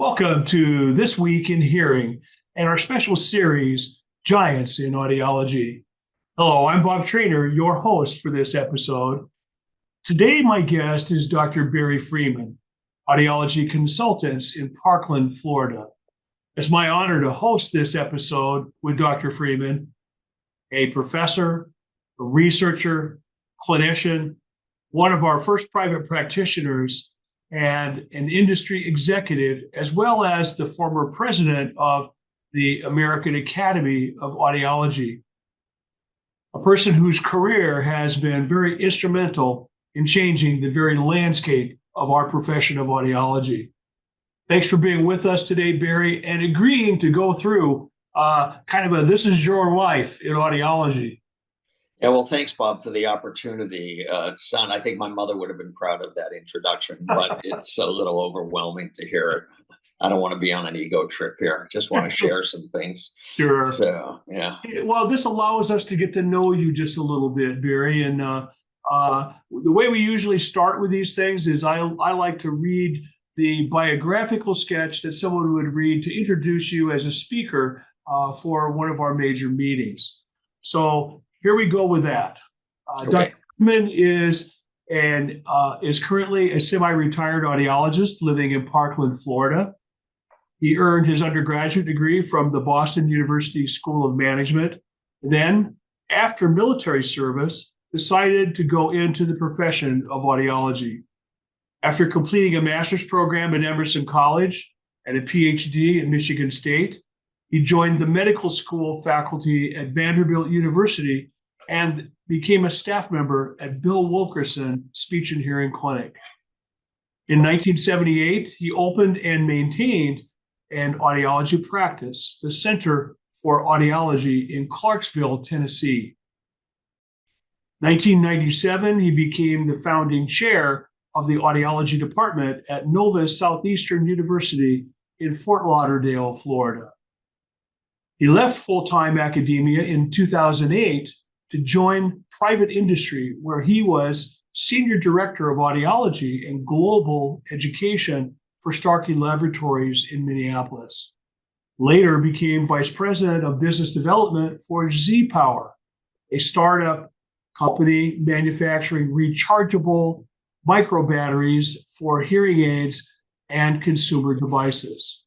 Welcome to This Week in Hearing and our special series, Giants in Audiology. Hello, I'm Bob Trainer, your host for this episode. Today, my guest is Dr. Barry Freeman, audiology consultant in Parkland, Florida. It's my honor to host this episode with Dr. Freeman, a professor, a researcher, clinician, one of our first private practitioners, and an industry executive, as well as the former president of the American Academy of Audiology. A person whose career has been very instrumental in changing the very landscape of our profession of audiology. Thanks for being with us today, Barry, and agreeing to go through this is your life in audiology. Yeah, well, thanks, Bob, for the opportunity. Son, I think my mother would have been proud of that introduction, but it's a little overwhelming to hear it. I don't want to be on an ego trip here. I just want to share some things. Sure. So, yeah. Well, this allows us to get to know you just a little bit, Barry. And the way we usually start with these things is I like to read the biographical sketch that someone would read to introduce you as a speaker for one of our major meetings. So here we go with that. Okay. Dr. Freeman is currently a semi-retired audiologist living in Parkland, Florida. He earned his undergraduate degree from the Boston University School of Management. Then, after military service, decided to go into the profession of audiology. After completing a master's program at Emerson College and a PhD at Michigan State, he joined the medical school faculty at Vanderbilt University and became a staff member at Bill Wilkerson Speech and Hearing Clinic. In 1978, he opened and maintained an audiology practice, the Center for Audiology in Clarksville, Tennessee. 1997, he became the founding chair of the audiology department at Southeastern University in Fort Lauderdale, Florida. He left full-time academia in 2008 to join private industry, where he was senior director of audiology and global education for Starkey Laboratories in Minneapolis. Later became vice president of business development for Z-Power, a startup company manufacturing rechargeable micro batteries for hearing aids and consumer devices.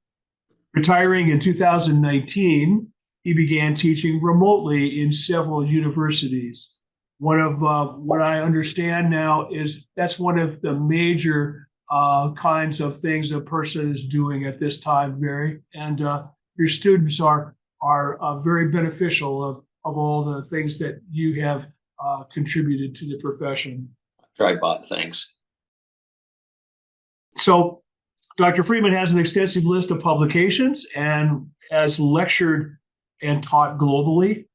Retiring in 2019, he began teaching remotely in several universities. One of what I understand now is that's one of the major kinds of things a person is doing at this time, Barry. And your students are very beneficial of all the things that you have contributed to the profession. Right, Bob. Thanks. So Dr. Freeman has an extensive list of publications and has lectured and taught globally.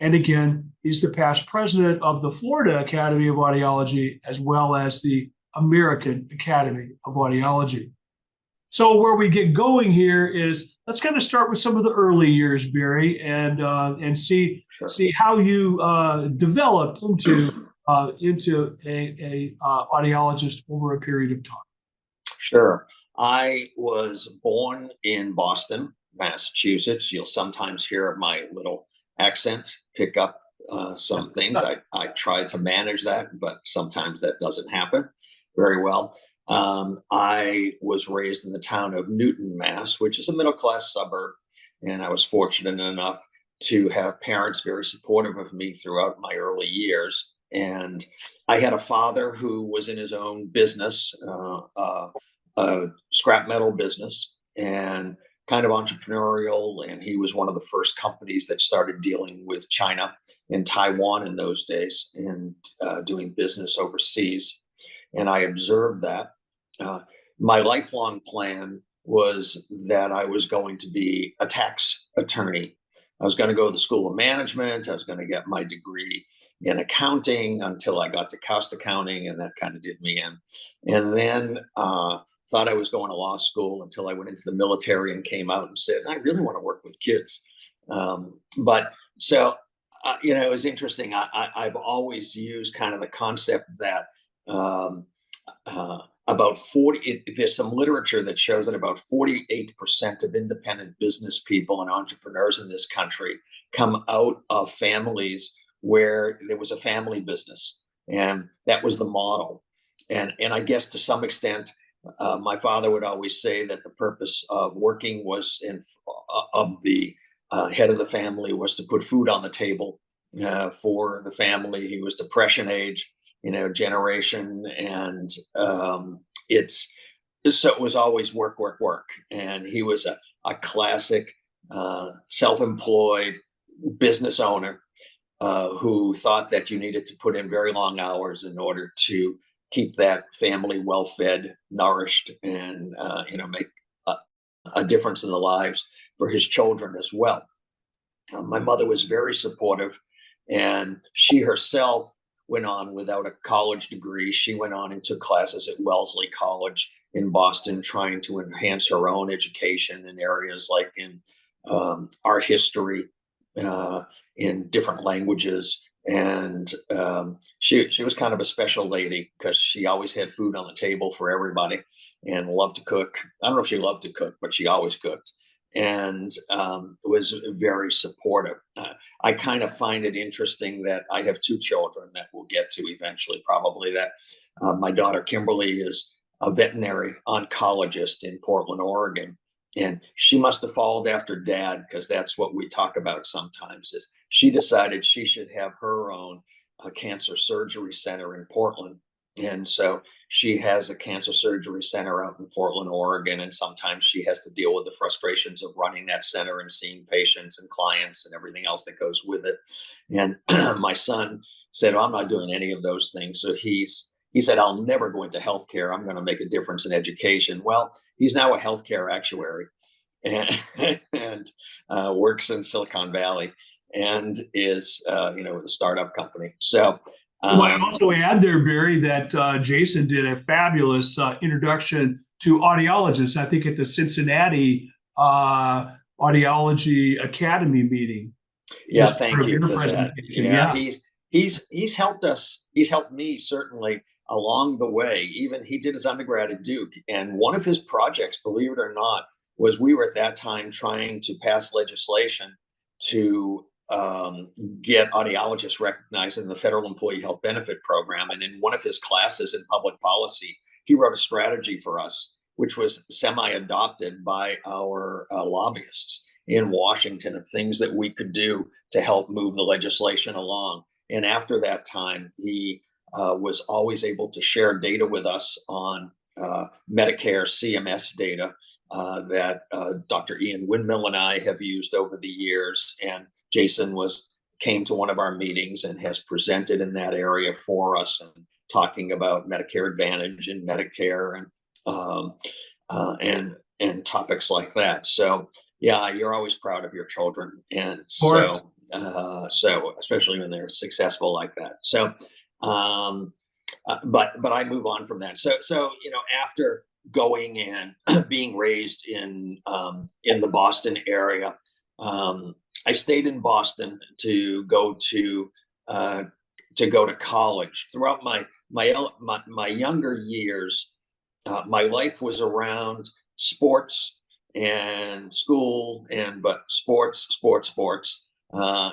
And again, he's the past president of the Florida Academy of Audiology, as well as the American Academy of Audiology. So where we get going here is let's kind of start with some of the early years, Barry, and see how you developed into a audiologist over a period of time. Sure. I was born in Boston, Massachusetts. You'll sometimes hear my little accent pick up some things. I try to manage that, but sometimes that doesn't happen very well. I was raised in the town of Newton, Mass, which is a middle-class suburb, and I was fortunate enough to have parents very supportive of me throughout my early years. And I had a father who was in his own business, a scrap metal business, and kind of entrepreneurial. And he was one of the first companies that started dealing with China and Taiwan in those days and doing business overseas. And I observed that. My lifelong plan was that I was going to be a tax attorney. I was going to go to the School of Management. I was going to get my degree in accounting until I got to cost accounting, and that kind of did me in. And then thought I was going to law school until I went into the military and came out and said, I really want to work with kids. It was interesting. I've always used kind of the concept that a about 40, there's some literature that shows that about 48% of independent business people and entrepreneurs in this country come out of families where there was a family business, and that was the model. And I guess to some extent, my father would always say that the purpose of working was of the head of the family was to put food on the table for the family. He was Depression age, generation, and it's so it was always work, work, work. And he was a classic self-employed business owner who thought that you needed to put in very long hours in order to keep that family well fed, nourished, and make a difference in the lives for his children as well. My mother was very supportive, and she herself went on without a college degree. She went on and took classes at Wellesley College in Boston, trying to enhance her own education in areas like in art history, in different languages. And she was kind of a special lady because she always had food on the table for everybody and loved to cook. I don't know if she loved to cook, but she always cooked, and was very supportive. I kind of find it interesting that I have two children that we'll get to eventually, probably, that my daughter Kimberly is a veterinary oncologist in Portland, Oregon. And she must have followed after dad, because that's what we talk about sometimes, is she decided she should have her own cancer surgery center in Portland. And so she has a cancer surgery center out in Portland, Oregon. And sometimes she has to deal with the frustrations of running that center and seeing patients and clients and everything else that goes with it. And my son said, oh, I'm not doing any of those things. So he said, I'll never go into healthcare. I'm going to make a difference in education. Well, he's now a healthcare actuary and works in Silicon Valley and is, with a startup company. So, well, I also add there, Barry, that Jason did a fabulous introduction to audiologists, I think at the Cincinnati Audiology Academy meeting. Yeah, thank you for that. Yeah, he's helped us. He's helped me certainly along the way. Even he did his undergrad at Duke, and one of his projects, believe it or not, was we were at that time trying to pass legislation to get audiologists recognized in the Federal Employee Health Benefit Program. And in one of his classes in public policy, he wrote a strategy for us, which was semi-adopted by our lobbyists in Washington, of things that we could do to help move the legislation along. And after that time, he was always able to share data with us on Medicare CMS data that Dr. Ian Windmill and I have used over the years. And Jason came to one of our meetings and has presented in that area for us, and talking about Medicare Advantage and Medicare and topics like that. So yeah, you're always proud of your children, and so especially when they're successful like that. So, but I move on from that. So after going and being raised in the Boston area, I stayed in Boston to go to college. Throughout my younger years, my life was around sports and school, but sports.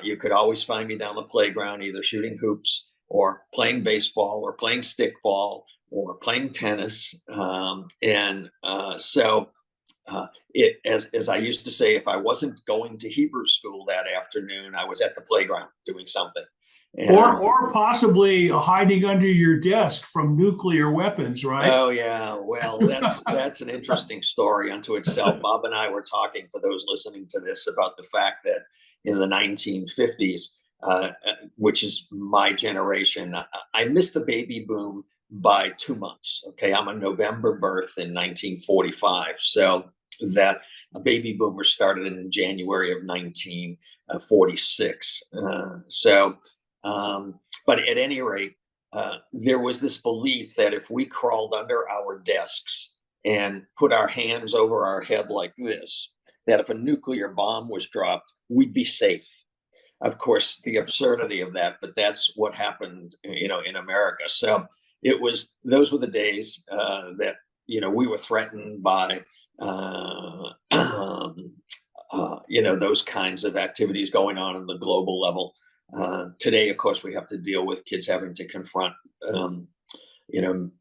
You could always find me down the playground, either shooting hoops or playing baseball or playing stickball or playing tennis. As I used to say, if I wasn't going to Hebrew school that afternoon, I was at the playground doing something. Or possibly hiding under your desk from nuclear weapons, right? Oh yeah, well, that's an interesting story unto itself. Bob and I were talking, for those listening to this, about the fact that in the 1950s, which is my generation, I missed the baby boom by 2 months. Okay, I'm a November birth in 1945, so that a baby boomer started in January of 1946. But at any rate, there was this belief that if we crawled under our desks and put our hands over our head like this, that if a nuclear bomb was dropped, we'd be safe. of course, the absurdity of that, but that's what happened, in America. So those were the days that, we were threatened by, those kinds of activities going on the global level. Today, of course, we have to deal with kids having to confront,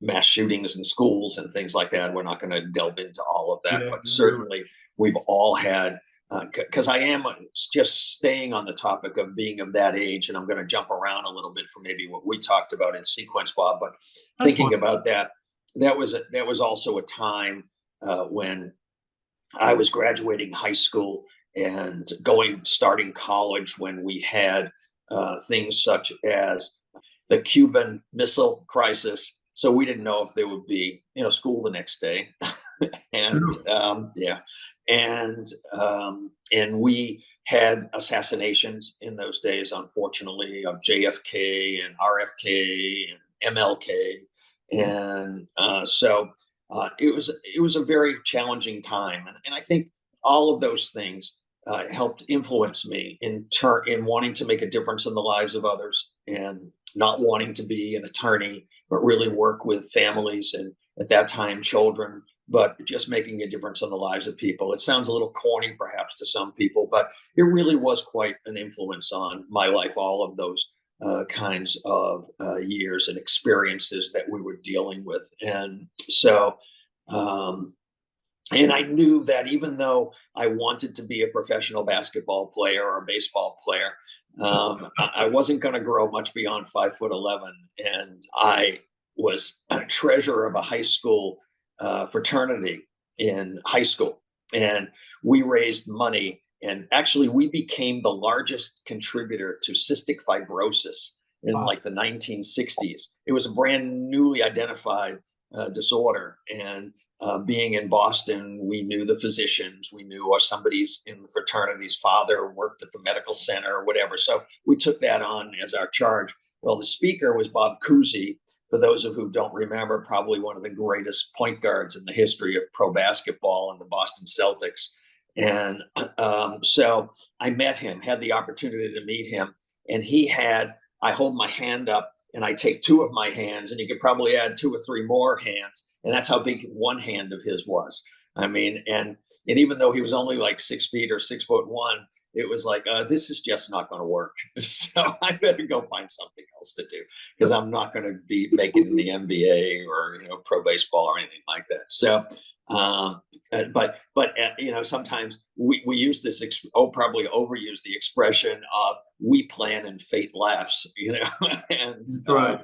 mass shootings in schools and things like that. We're not going to delve into all of that, Yeah, but certainly we've all had, because I am just staying on the topic of being of that age, and I'm going to jump around a little bit from maybe what we talked about in sequence, Bob. But that's fine. thinking about that, that was also a time when I was graduating high school and starting college, when we had things such as the Cuban Missile Crisis. So we didn't know if there would be, school the next day, and yeah, and we had assassinations in those days, unfortunately, of JFK and RFK and MLK, and it was a very challenging time, and I think all of those things helped influence me in wanting to make a difference in the lives of others, and not wanting to be an attorney, but really work with families, and at that time children, but just making a difference in the lives of people. It sounds a little corny perhaps to some people, but it really was quite an influence on my life, all of those kinds of years and experiences that we were dealing with. And so and I knew that even though I wanted to be a professional basketball player or a baseball player, I wasn't going to grow much beyond 5'11". And I was a treasurer of a high school fraternity in high school. And we raised money. And actually, we became the largest contributor to cystic fibrosis in like the 1960s. It was a brand newly identified disorder. And being in Boston, we knew the physicians, we knew, or somebody's in the fraternity's father worked at the medical center or whatever. So we took that on as our charge. Well, the speaker was Bob Cousy. For those of who don't remember, probably one of the greatest point guards in the history of pro basketball and the Boston Celtics. And so I met him, had the opportunity to meet him, and I hold my hand up and I take two of my hands, and you could probably add two or three more hands. And that's how big one hand of his was. I mean, and even though he was only like 6 feet or 6'1", it was like, this is just not going to work. So I better go find something else to do, because I'm not going to be making the NBA or, pro baseball or anything like that. So, sometimes we use this, probably overuse the expression of we plan and fate laughs, and right.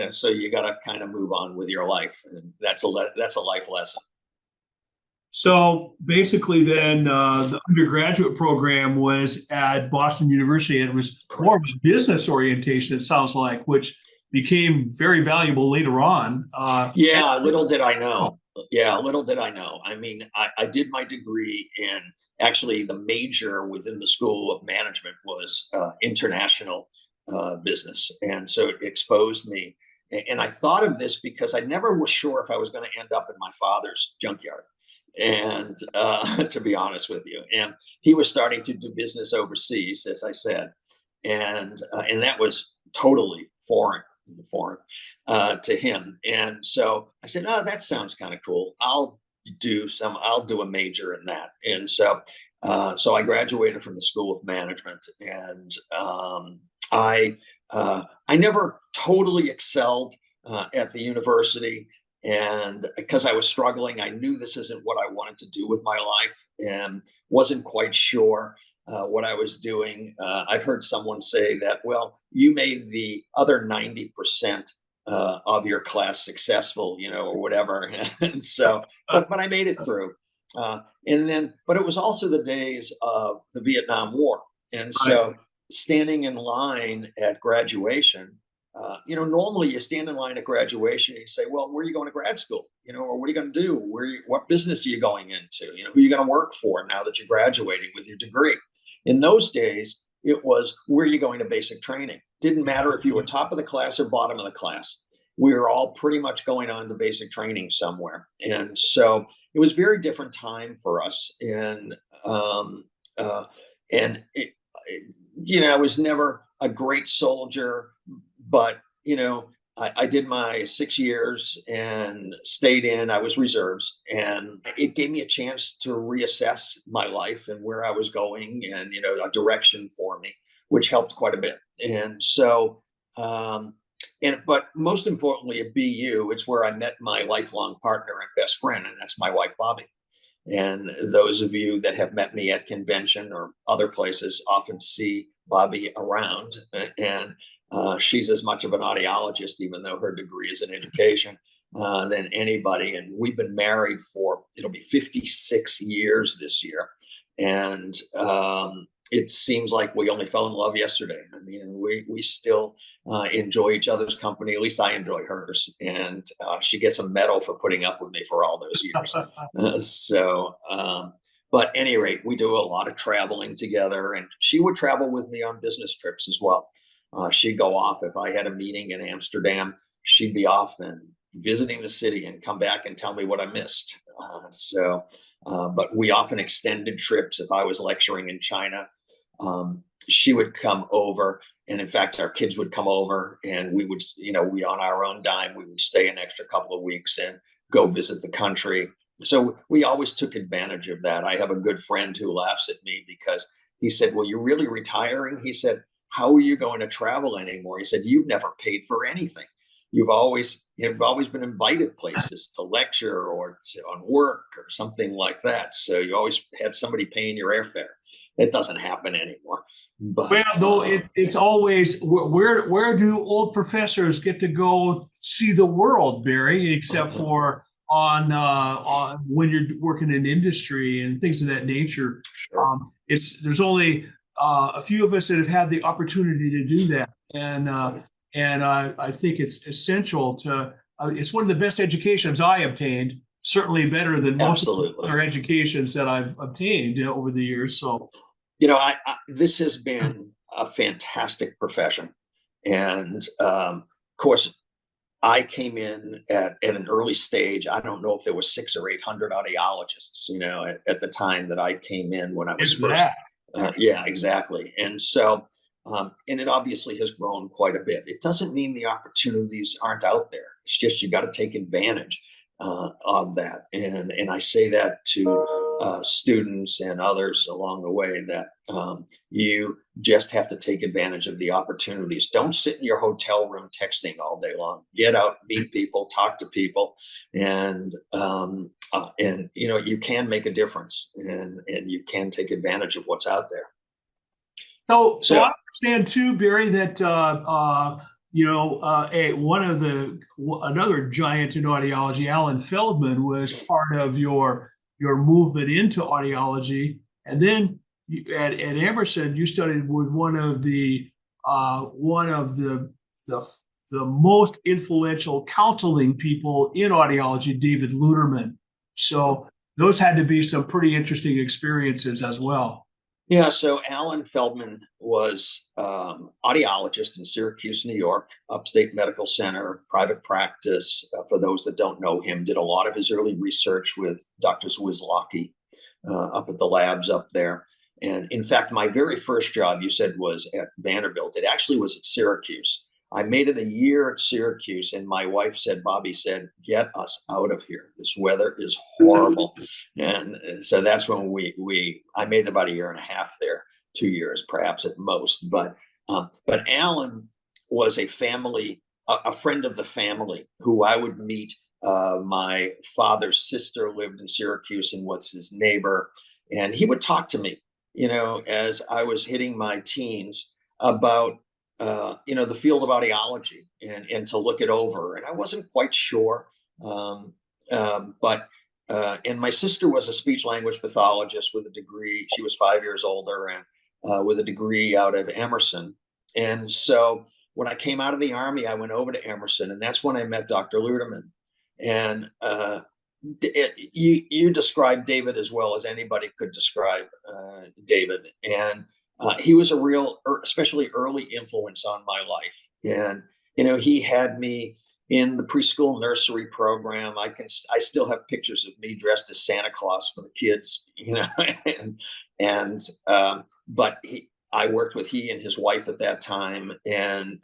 So you got to kind of move on with your life, and that's a life lesson. So basically, then the undergraduate program was at Boston University, and it was more of a business orientation, it sounds like, which became very valuable later on. Little did I know. Little did I know. I mean, I did my degree in, actually, the major within the School of Management was international business. And so it exposed me. And I thought of this because I never was sure if I was going to end up in my father's junkyard. And to be honest with you, and he was starting to do business overseas, as I said, and that was totally foreign to him. And so I said, "Oh, that sounds kind of cool. I'll do a major in that." And so I graduated from the School of Management, and I never totally excelled at the university. And because I was struggling, I knew this isn't what I wanted to do with my life, and wasn't quite sure what I was doing. I've heard someone say that, well, you made the other 90% of your class successful, or whatever. And so, but I made it through. But it was also the days of the Vietnam War. And so standing in line at graduation, normally you stand in line at graduation and you say, well, where are you going to grad school? Or what are you going to do? What business are you going into? Who are you going to work for now that you're graduating with your degree? In those days, it was, where are you going to basic training? Didn't matter if you were top of the class or bottom of the class. We were all pretty much going on to basic training somewhere. And so it was a very different time for us. And I was never a great soldier, but I did my 6 years and stayed in. I was reserves, and it gave me a chance to reassess my life and where I was going, and a direction for me, which helped quite a bit. And so, but most importantly, at BU, it's where I met my lifelong partner and best friend, and that's my wife, Bobby. And those of you that have met me at convention or other places often see Bobby around. And she's as much of an audiologist, even though her degree is in education, than anybody. And we've been married for, it'll be 56 years this year. And it seems like we only fell in love yesterday. I mean, we still enjoy each other's company. At least I enjoy hers, and she gets a medal for putting up with me for all those years. But at any rate, we do a lot of traveling together, and she would travel with me on business trips as well. She'd go off if I had a meeting in Amsterdam. She'd be off and visiting the city and come back and tell me what I missed. But we often extended trips. If I was lecturing in China, she would come over, and in fact, our kids would come over, and we would, we on our own dime, we would stay an extra couple of weeks and go visit the country. So we always took advantage of that. I have a good friend who laughs at me because he said, "Well, you're really retiring?" He said, "How are you going to travel anymore?" He said, "You've never paid for anything. You've always been invited places to lecture or on work or something like that. So you always had somebody paying your airfare." It doesn't happen anymore. But Well, though it's always where do old professors get to go see the world, Barry, except for on when you're working in industry and things of that nature. sure. It's there's only a few of us that have had the opportunity to do that, and I think it's essential to. It's one of the best educations I obtained. Certainly better than most of the Absolutely. other educations that I've obtained over the years. So This has been a fantastic profession. And of course, I came in at an early stage. I don't know if there was 600 or 800 audiologists, at the time that I came in when I was it's first. that. Yeah, exactly. And so, and it obviously has grown quite a bit. It doesn't mean the opportunities aren't out there. It's just you got to take advantage of that. And I say that to students and others along the way that you just have to take advantage of the opportunities. Don't sit in your hotel room texting all day long. Get out, meet people, talk to people, and you can make a difference, and you can take advantage of what's out there. So So I understand too, Barry, that another giant in audiology, Alan Feldman, was part of your movement into audiology, and then at Emerson, you studied with one of the the most influential counseling people in audiology, David Luterman. So those had to be some pretty interesting experiences as well. Yeah, so Alan Feldman was audiologist in Syracuse, New York, upstate medical center, private practice. For those that don't know him, did a lot of his early research with Dr. Zwislocki up at the labs up there. And in fact, my very first job, you said, was at Vanderbilt. It actually was at Syracuse. I made it a year at Syracuse, and my wife said, Bobby said, "Get us out of here. This weather is horrible." And so that's when I made about a year and a half there, 2 years perhaps at most. But Alan was a friend of the family who I would meet. My father's sister lived in Syracuse and was his neighbor, and he would talk to me, as I was hitting my teens about the field of audiology and to look it over. And I wasn't quite sure, but and my sister was a speech language pathologist with a degree. She was 5 years older and with a degree out of Emerson. And so when I came out of the Army, I went over to Emerson, and that's when I met Dr. Luterman. And you described David as well as anybody could describe David. And he was a real, especially early influence on my life. And he had me in the preschool nursery program. I still have pictures of me dressed as Santa Claus for the kids, and but I worked with he and his wife at that time, and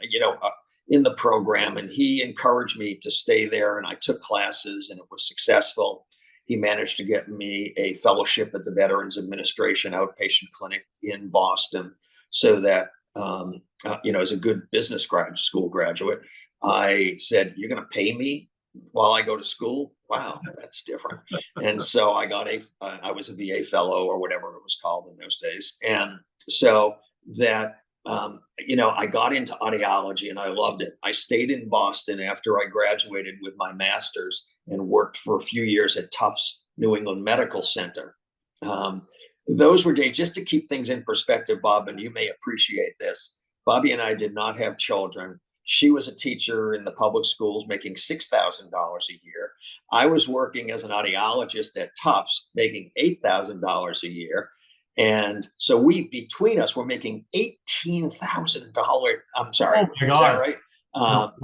in the program, and he encouraged me to stay there, and I took classes, and it was successful. He managed to get me a fellowship at the Veterans Administration outpatient clinic in Boston, so that as a good business school graduate, I said, "You're going to pay me while I go to school? Wow, that's different." And so I was a VA fellow, or whatever it was called in those days. And so that, I got into audiology and I loved it. I stayed in Boston after I graduated with my master's and worked for a few years at Tufts New England Medical Center. Those were days, just to keep things in perspective, Bob, and you may appreciate this. Bobby and I did not have children. She was a teacher in the public schools making $6,000 a year. I was working as an audiologist at Tufts making $8,000 a year. And so between us, were making $18,000. I'm sorry, Oh my is that God. right?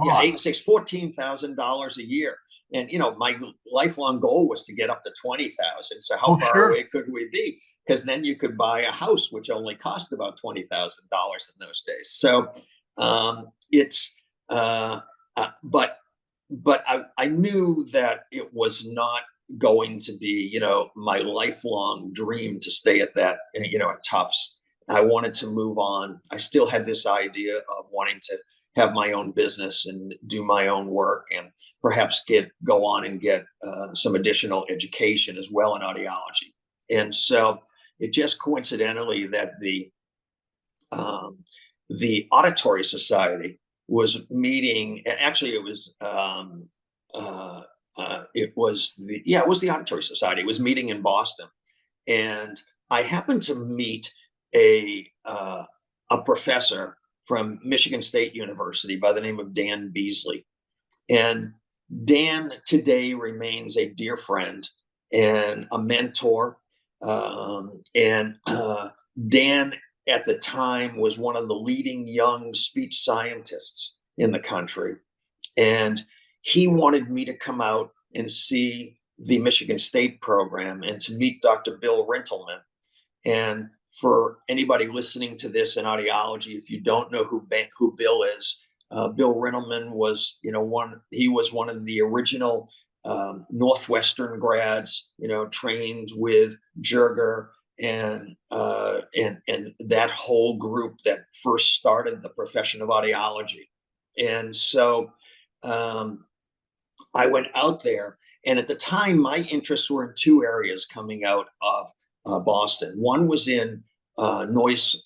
Yeah. 8 and 6, $14,000 a year. And, my lifelong goal was to get up to 20,000. So how far Sure. away could we be? Because then you could buy a house, which only cost about $20,000 in those days. So but I knew that it was not going to be, my lifelong dream to stay at that, at Tufts. I wanted to move on. I still had this idea of wanting to have my own business and do my own work, and perhaps go on and get some additional education as well in audiology. And so it just coincidentally that the Auditory Society was meeting. Actually, it was the Auditory Society. It was meeting in Boston, and I happened to meet a professor from Michigan State University by the name of Dan Beasley. And Dan today remains a dear friend and a mentor. Dan at the time was one of the leading young speech scientists in the country. And he wanted me to come out and see the Michigan State program and to meet Dr. Bill Rintelman. And for anybody listening to this in audiology, if you don't know who Bill is, Bill Rintelman was, he was one of the original Northwestern grads, trained with Jerger and that whole group that first started the profession of audiology. And so I went out there, and at the time, my interests were in two areas coming out of Boston. One was in noise,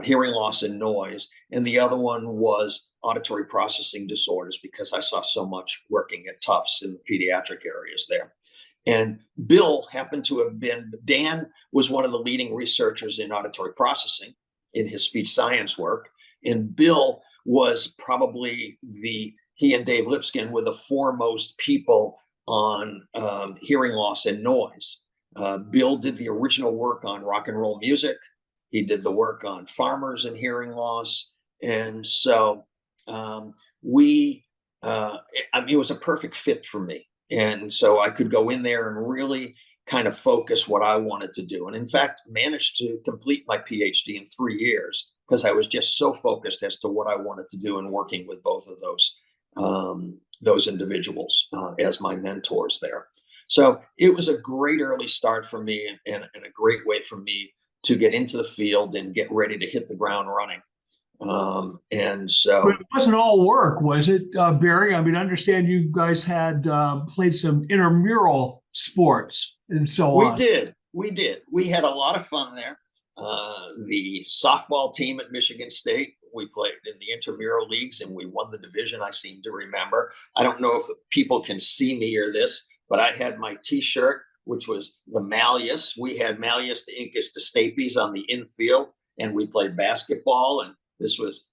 hearing loss and noise, and the other one was auditory processing disorders, because I saw so much working at Tufts in the pediatric areas there. And Bill happened to have Dan was one of the leading researchers in auditory processing in his speech science work. And Bill was probably he and Dave Lipskin were the foremost people on hearing loss and noise. Bill did the original work on rock and roll music. He did the work on farmers and hearing loss. And so it was a perfect fit for me. And so I could go in there and really kind of focus what I wanted to do. And in fact, managed to complete my PhD in 3 years, because I was just so focused as to what I wanted to do and working with both of those individuals as my mentors there. So it was a great early start for me, and a great way for me to get into the field and get ready to hit the ground running. And so But it wasn't all work, was it, Barry? I mean, I understand you guys had played some intramural sports and so on. We did. We had a lot of fun there. The softball team at Michigan State, we played in the intramural leagues, and we won the division, I seem to remember. I don't know if people can see me or this, but I had my T-shirt, which was the Malleus. We had Malleus to Incus to Stapes on the infield, and we played basketball. And this was,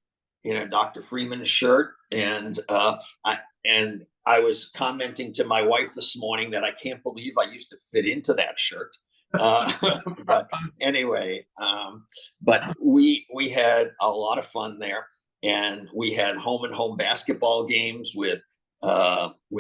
Dr. Freeman's shirt. And I was commenting to my wife this morning that I can't believe I used to fit into that shirt. But anyway, but we had a lot of fun there, and we had home and home basketball games with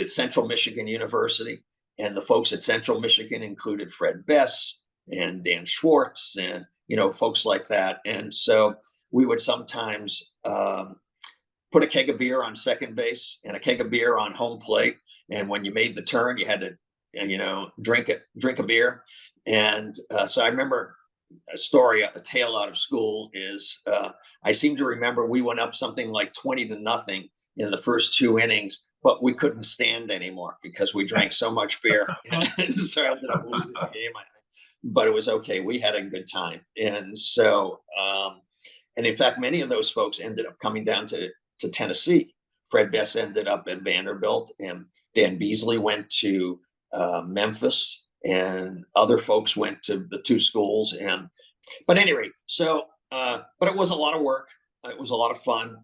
Central Michigan University, and the folks at Central Michigan included Fred Bess and Dan Schwartz, and folks like that. And so we would sometimes put a keg of beer on second base and a keg of beer on home plate. And when you made the turn, you had to, drink a beer. And so I remember a story, a tale out of school is I seem to remember we went up something like 20-0 in the first 2 innings, but we couldn't stand anymore because we drank so much beer. And so I ended up losing the game, I think. But it was okay. We had a good time. And so, and in fact, many of those folks ended up coming down to Tennessee. Fred Bess ended up at Vanderbilt, and Dan Beasley went to Memphis, and other folks went to the 2 schools. But anyway, so, but it was a lot of work. It was a lot of fun.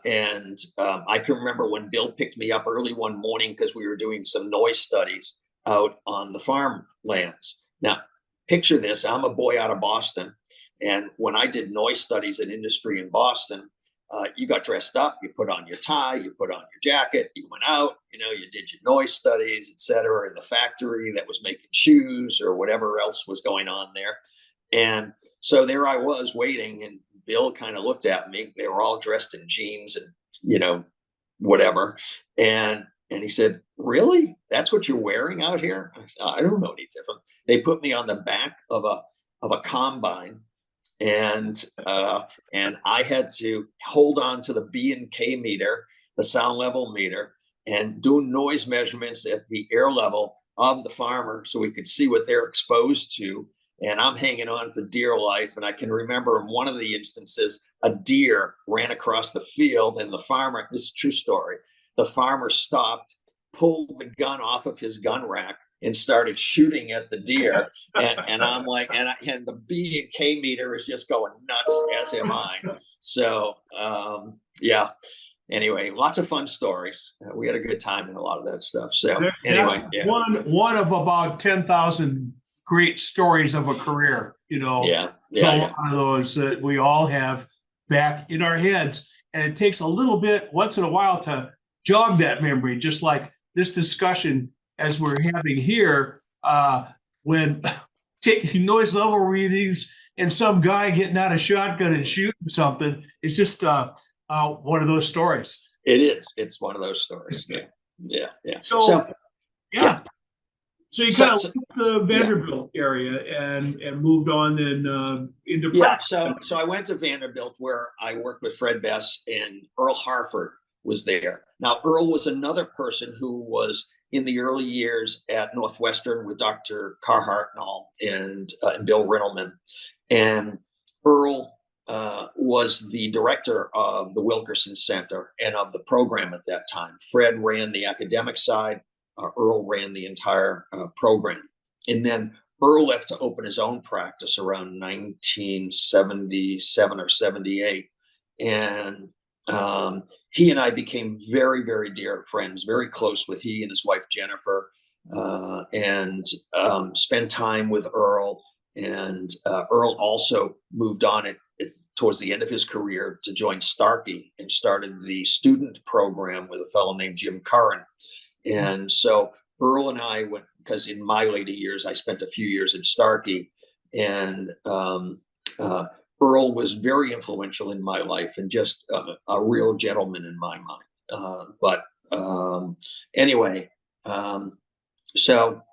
And I can remember when Bill picked me up early one morning because we were doing some noise studies out on the farmlands. Now, picture this. I'm a boy out of Boston. And when I did noise studies in industry in Boston, you got dressed up, you put on your tie, you put on your jacket, you went out, you did your noise studies, et cetera, in the factory that was making shoes or whatever else was going on there. And so there I was waiting, and Bill kind of looked at me. They were all dressed in jeans and, whatever. And he said, "Really? That's what you're wearing out here?" I said, "I don't know any different." They put me on the back of a combine, and I had to hold on to the B and K meter, the sound level meter, and do noise measurements at the air level of the farmer so we could see what they're exposed to. And I'm hanging on for dear life. And I can remember in one of the instances, a deer ran across the field, and the farmer, this is a true story, the farmer stopped, pulled the gun off of his gun rack, and started shooting at the deer. And I'm like, and the B and K meter is just going nuts, as am I. So, yeah. Anyway, lots of fun stories. We had a good time in a lot of that stuff. So anyway, yeah. One of about 10,000 great stories of a career, Yeah. A lot of those that we all have back in our heads. And it takes a little bit once in a while to jog that memory, just like this discussion as we're having here, when taking noise level readings and some guy getting out a shotgun and shooting something. It's just one of those stories. It is. It's one of those stories. Yeah. So yeah. So you kind of left the Vanderbilt area and moved on then into practice. So I went to Vanderbilt, where I worked with Fred Bess, and Earl Harford was there. Now, Earl was another person who was in the early years at Northwestern with Dr. Carhart and all, and Bill Riddleman. And Earl was the director of the Wilkerson Center and of the program at that time. Fred ran the academic side. Earl ran the entire program. And then Earl left to open his own practice around 1977 or 78. And he and I became very, very dear friends, very close with he and his wife, Jennifer, and spent time with Earl. And Earl also moved on towards the end of his career to join Starkey and started the student program with a fellow named Jim Curran. And so Earl and I went, because in my later years, I spent a few years at Starkey, and Earl was very influential in my life and just a real gentleman in my mind. Anyway, so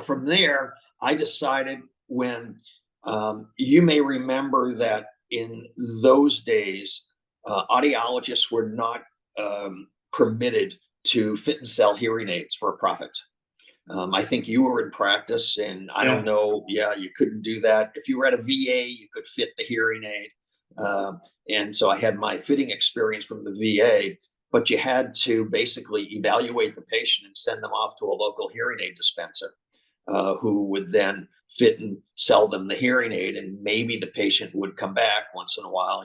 from there, I decided when you may remember that in those days, audiologists were not permitted to fit and sell hearing aids for a profit. I think you were in practice, and I don't know. Yeah, you couldn't do that. If you were at a VA, you could fit the hearing aid. And so I had my fitting experience from the VA, but you had to basically evaluate the patient and send them off to a local hearing aid dispenser, who would then fit and sell them the hearing aid. And maybe the patient would come back once in a while,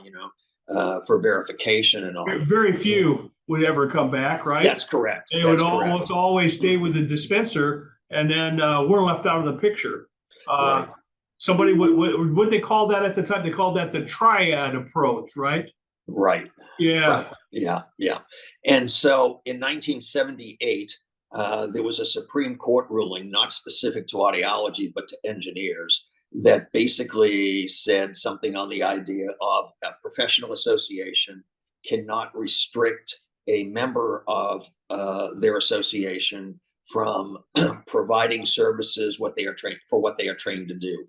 for verification and all. Very few would ever come back, right? That's correct. They would almost always stay with the dispenser, and then we're left out of the picture. Right. Somebody, what they call that at the time? They called that the triad approach, right? Right. Yeah. Right. Yeah. And so in 1978, there was a Supreme Court ruling, not specific to audiology, but to engineers, that basically said something on the idea of a professional association cannot restrict a member of their association from providing services what they are trained to do.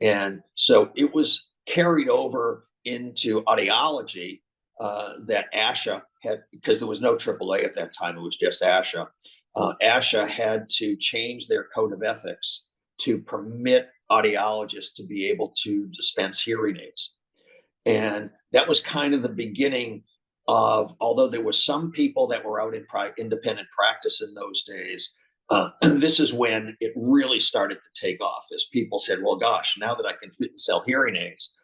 And so it was carried over into audiology, that ASHA had, because there was no AAA at that time, it was just ASHA. ASHA had to change their code of ethics to permit audiologists to be able to dispense hearing aids. And that was kind of the beginning of, although there were some people that were out in independent practice in those days, this is when it really started to take off, as people said, well, gosh, now that I can fit and sell hearing aids,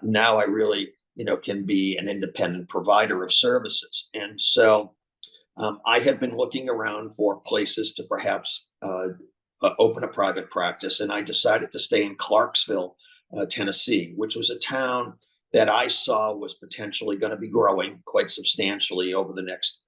now I really, can be an independent provider of services. And so I had been looking around for places to perhaps open a private practice, and I decided to stay in Clarksville, Tennessee, which was a town that I saw was potentially going to be growing quite substantially over the next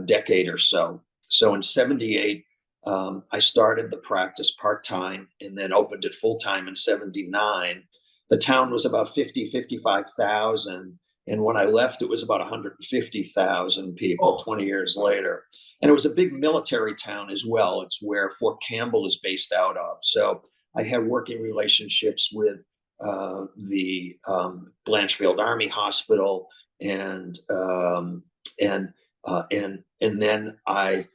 decade or so. So in 78, I started the practice part-time and then opened it full-time in 79. The town was about 55,000. And when I left, it was about 150,000 people 20 years later. And it was a big military town as well. It's where Fort Campbell is based out of. So I had working relationships with the Blanchfield Army Hospital, and then I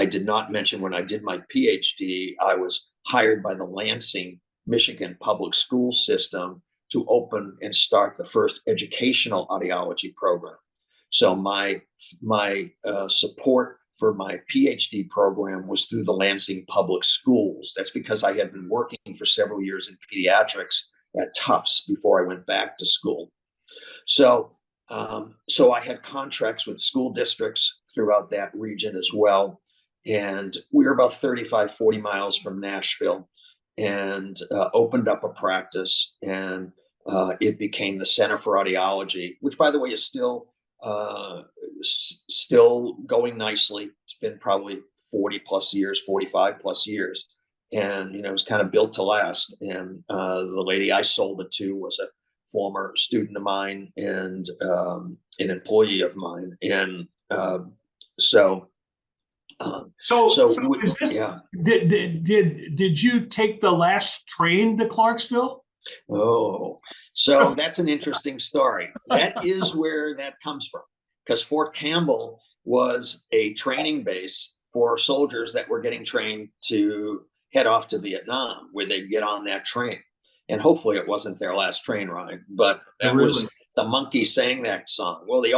did not mention when I did my PhD, I was hired by the Lansing, Michigan public school system to open and start the first educational audiology program. So my support for my PhD program was through the Lansing public schools. That's because I had been working for several years in pediatrics at Tufts before I went back to school. So I had contracts with school districts throughout that region as well. And we were about 35, 40 miles from Nashville, and opened up a practice, and it became the Center for Audiology, which, by the way, is still going nicely. It's been probably 40 plus years, 45 plus years. And, it's kind of built to last. And the lady I sold it to was a former student of mine and an employee of mine. And so is this, yeah. Did you take the last train to Clarksville? Oh, so that's an interesting story. That is where that comes from, because Fort Campbell was a training base for soldiers that were getting trained to head off to Vietnam, where they'd get on that train. And hopefully it wasn't their last train ride, but that was the Monkey sang that song. Well, the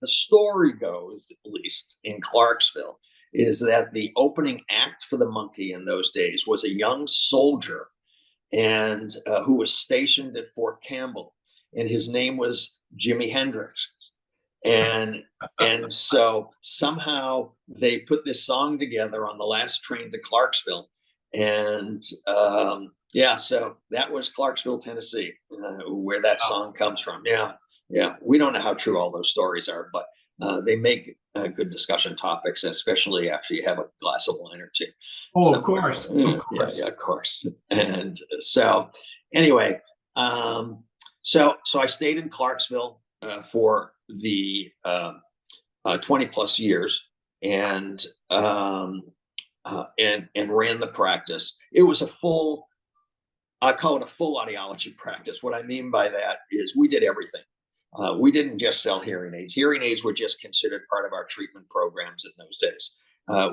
story goes, at least in Clarksville, is that the opening act for the Monkey in those days was a young soldier and who was stationed at Fort Campbell, and his name was Jimi Hendrix. And so somehow they put this song together on the last train to Clarksville. And so that was Clarksville, Tennessee, where that song comes from. Yeah. We don't know how true all those stories are, but they make good discussion topics, especially after you have a glass of wine or two. Oh, of course. Yeah, of course. And so anyway, so I stayed in Clarksville for the 20 plus years, and ran the practice. It was I call it a full audiology practice. What I mean by that is we did everything. We didn't just sell hearing aids. Hearing aids were just considered part of our treatment programs in those days.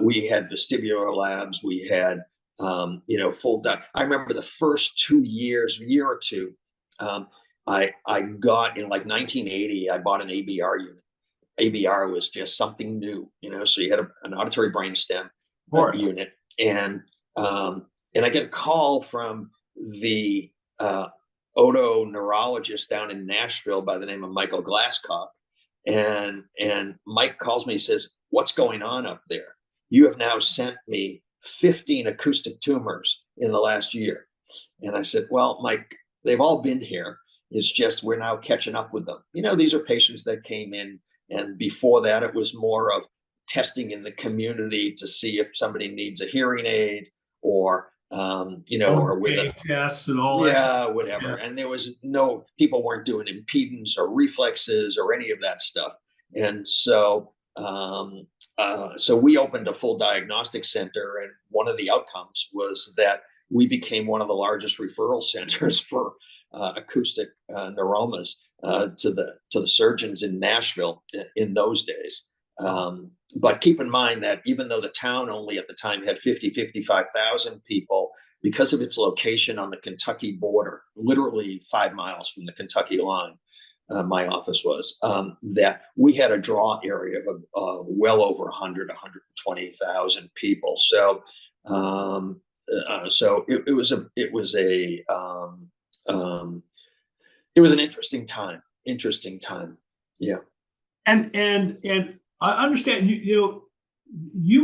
We had vestibular labs. We had, full. I remember the first year or two, I got in like 1980. I bought an ABR unit. ABR was just something new, So you had an auditory brainstem unit, and I get a call from the otoneurologist down in Nashville by the name of Michael Glasscock. And Mike calls me, he says, "What's going on up there? You have now sent me 15 acoustic tumors in the last year." And I said, "Well, Mike, they've all been here. It's just we're now catching up with them. These are patients that came in, and before that, it was more of testing in the community to see if somebody needs a hearing aid, or or with a tests and all that. yeah, whatever. Yeah. And there was people weren't doing impedance or reflexes or any of that stuff. And so we opened a full diagnostic center, and one of the outcomes was that we became one of the largest referral centers for acoustic neuromas to the surgeons in Nashville in those days. But keep in mind that even though the town only at the time had 55,000 people, because of its location on the Kentucky border, literally 5 miles from the Kentucky line, my office was, that we had a draw area of well over 120,000 people. So, it was an interesting time. Yeah. And I understand you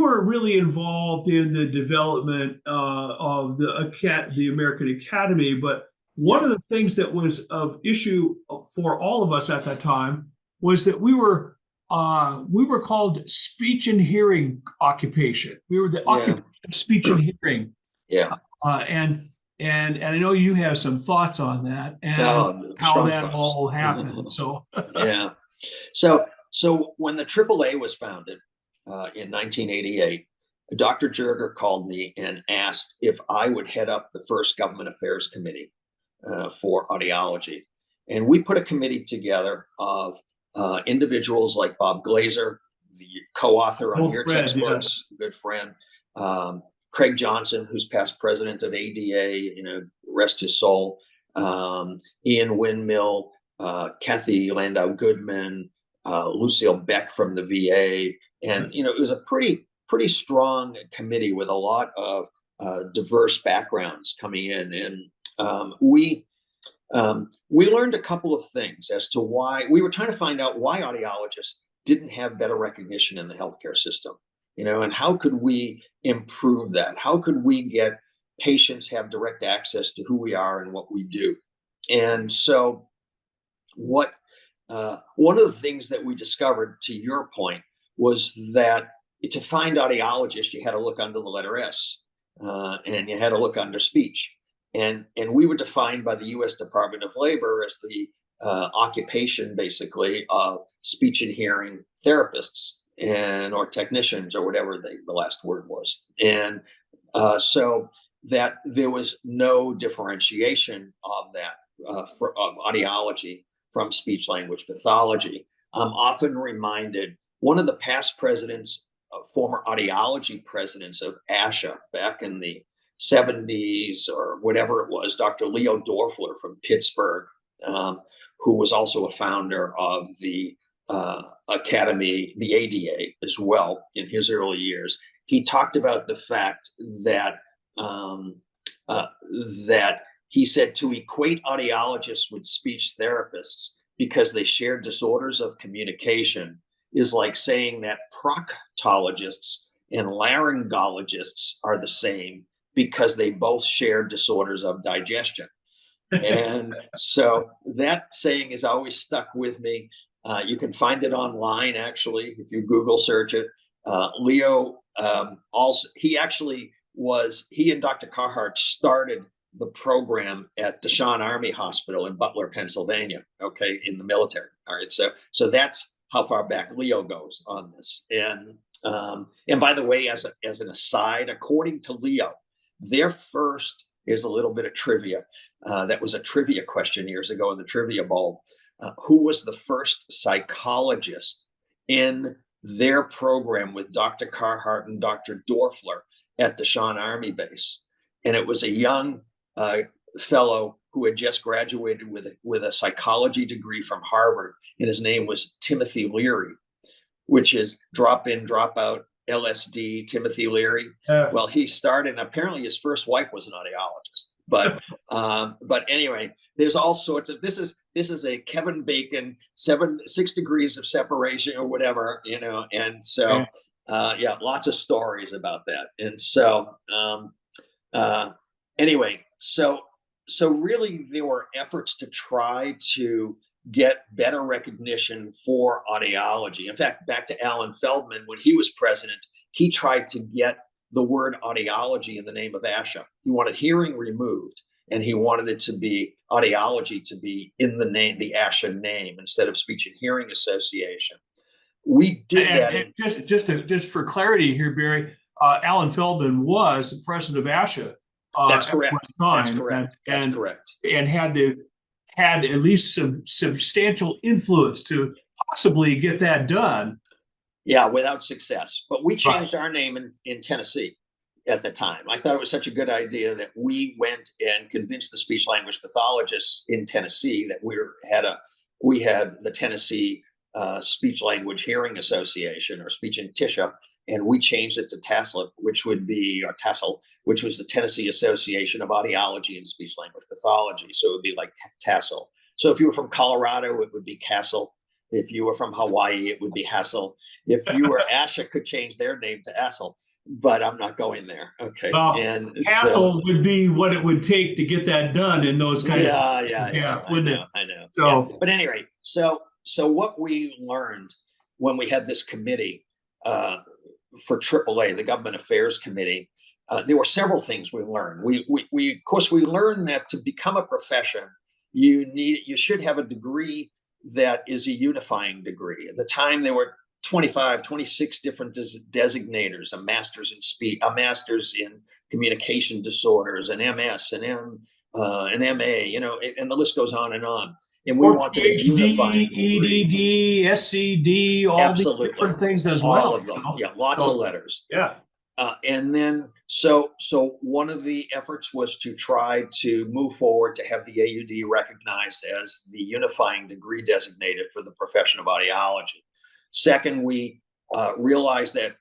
were really involved in the development of the American Academy, but one of the things that was of issue for all of us at that time was that we were called speech and hearing occupation. We were the occupation of speech and hearing. Yeah. And I know you have some thoughts on that and how that thoughts. all happened. So yeah. So when the AAA was founded in 1988, Dr. Jerger called me and asked if I would head up the first government affairs committee for audiology. And we put a committee together of individuals like Bob Glazer, the co-author on your textbooks, good friend, Craig Johnson, who's past president of ADA, rest his soul, Ian Windmill, Kathy Landau Goodman, Lucille Beck from the VA. And, it was a pretty strong committee with a lot of diverse backgrounds coming in. And we learned a couple of things as to why we were trying to find out why audiologists didn't have better recognition in the healthcare system, and how could we improve that? How could we get patients have direct access to who we are and what we do? And so one of the things that we discovered, to your point, was that to find audiologists, you had to look under the letter S, and you had to look under speech. And we were defined by the U.S. Department of Labor as the occupation, basically, of speech and hearing therapists or technicians or whatever the last word was. And so that there was no differentiation of that of audiology from speech language pathology. I'm often reminded one of the past presidents, former audiology presidents of ASHA back in the 70s or whatever it was, Dr. Leo Dorfler from Pittsburgh, who was also a founder of the Academy, the ADA as well in his early years. He talked about the fact that he said to equate audiologists with speech therapists because they share disorders of communication is like saying that proctologists and laryngologists are the same because they both share disorders of digestion. And so that saying has always stuck with me. You can find it online, actually, if you Google search it. Leo also, he and Dr. Carhart started the program at Deshaun Army Hospital in Butler, Pennsylvania, okay, in the military. All right, so that's how far back Leo goes on this. And by the way, as an aside, according to Leo, here's a little bit of trivia. That was a trivia question years ago in the Trivia Bowl. Who was the first psychologist in their program with Dr. Carhart and Dr. Dorfler at Deshaun Army Base? And it was a young fellow who had just graduated with a psychology degree from Harvard, and his name was Timothy Leary, which is drop in, drop out, LSD, Timothy Leary. Well, he started, and apparently his first wife was an audiologist. But anyway, there's all sorts of this is a Kevin Bacon 6 degrees of separation or whatever, and so lots of stories about that. And so anyway, so really there were efforts to try to get better recognition for audiology. In fact, back to Alan Feldman, when he was president, he tried to get the word audiology in the name of ASHA. He wanted hearing removed, and he wanted it to be audiology to be in the name, the ASHA name, instead of Speech and Hearing Association. We did that. And just for clarity here, Barry, Alan Feldman was the president of ASHA. That's correct. That's correct. And, That's correct. And had at least some substantial influence to possibly get that done. Yeah, without success. But we changed our name in Tennessee at the time. I thought it was such a good idea that we went and convinced the speech language pathologists in Tennessee that we had the Tennessee Speech Language Hearing Association, or Speech and TISHA, and we changed it to TASL, which would be, or TASL, which was the Tennessee Association of Audiology and Speech Language Pathology. So it would be like TASL. So if you were from Colorado, it would be Castle. If you were from Hawaii, it would be Hassel. If you were ASHA, could change their name to Assel, but I'm not going there. Okay. Well, and Hassel would be what it would take to get that done in those kind of yeah. I know. So, yeah. But anyway, so what we learned when we had this committee for AAA, the Government Affairs Committee, there were several things we learned. We of course we learned that to become a profession, you should have a degree that is a unifying degree. At the time, there were 25, 26 different designators: a master's in speech, a master's in communication disorders, an MS, an MA, and the list goes on and on. And we wanted a unifying degree. EDD, SCD, all these different things as well. All of them, yeah, lots of letters. Yeah. And then, so one of the efforts was to try to move forward to have the AUD recognized as the unifying degree designated for the profession of audiology. Second, we realized that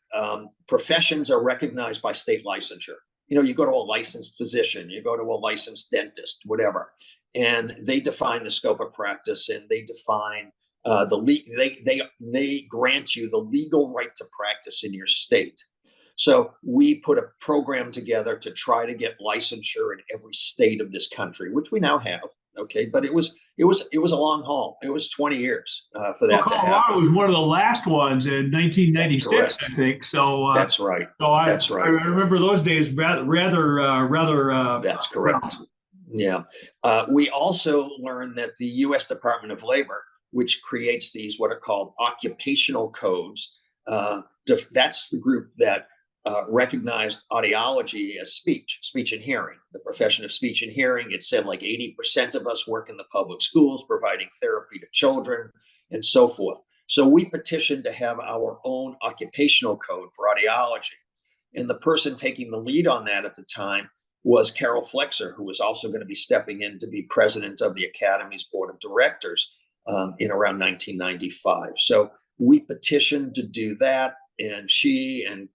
professions are recognized by state licensure. You go to a licensed physician, you go to a licensed dentist, whatever, and they define the scope of practice, and they define they grant you the legal right to practice in your state. So we put a program together to try to get licensure in every state of this country, which we now have. Okay, but it was a long haul. It was 20 years for that to happen. Colorado was one of the last ones in 1996, I think. So that's right. So that's right. I remember those days rather. That's correct. Yeah. We also learned that the U.S. Department of Labor, which creates these what are called occupational codes, that's the group that recognized audiology as speech and hearing, the profession of speech and hearing. It said like 80% of us work in the public schools providing therapy to children and so forth. So we petitioned to have our own occupational code for audiology. And the person taking the lead on that at the time was Carol Flexer, who was also going to be stepping in to be president of the Academy's board of directors in around 1995. So we petitioned to do that. And she and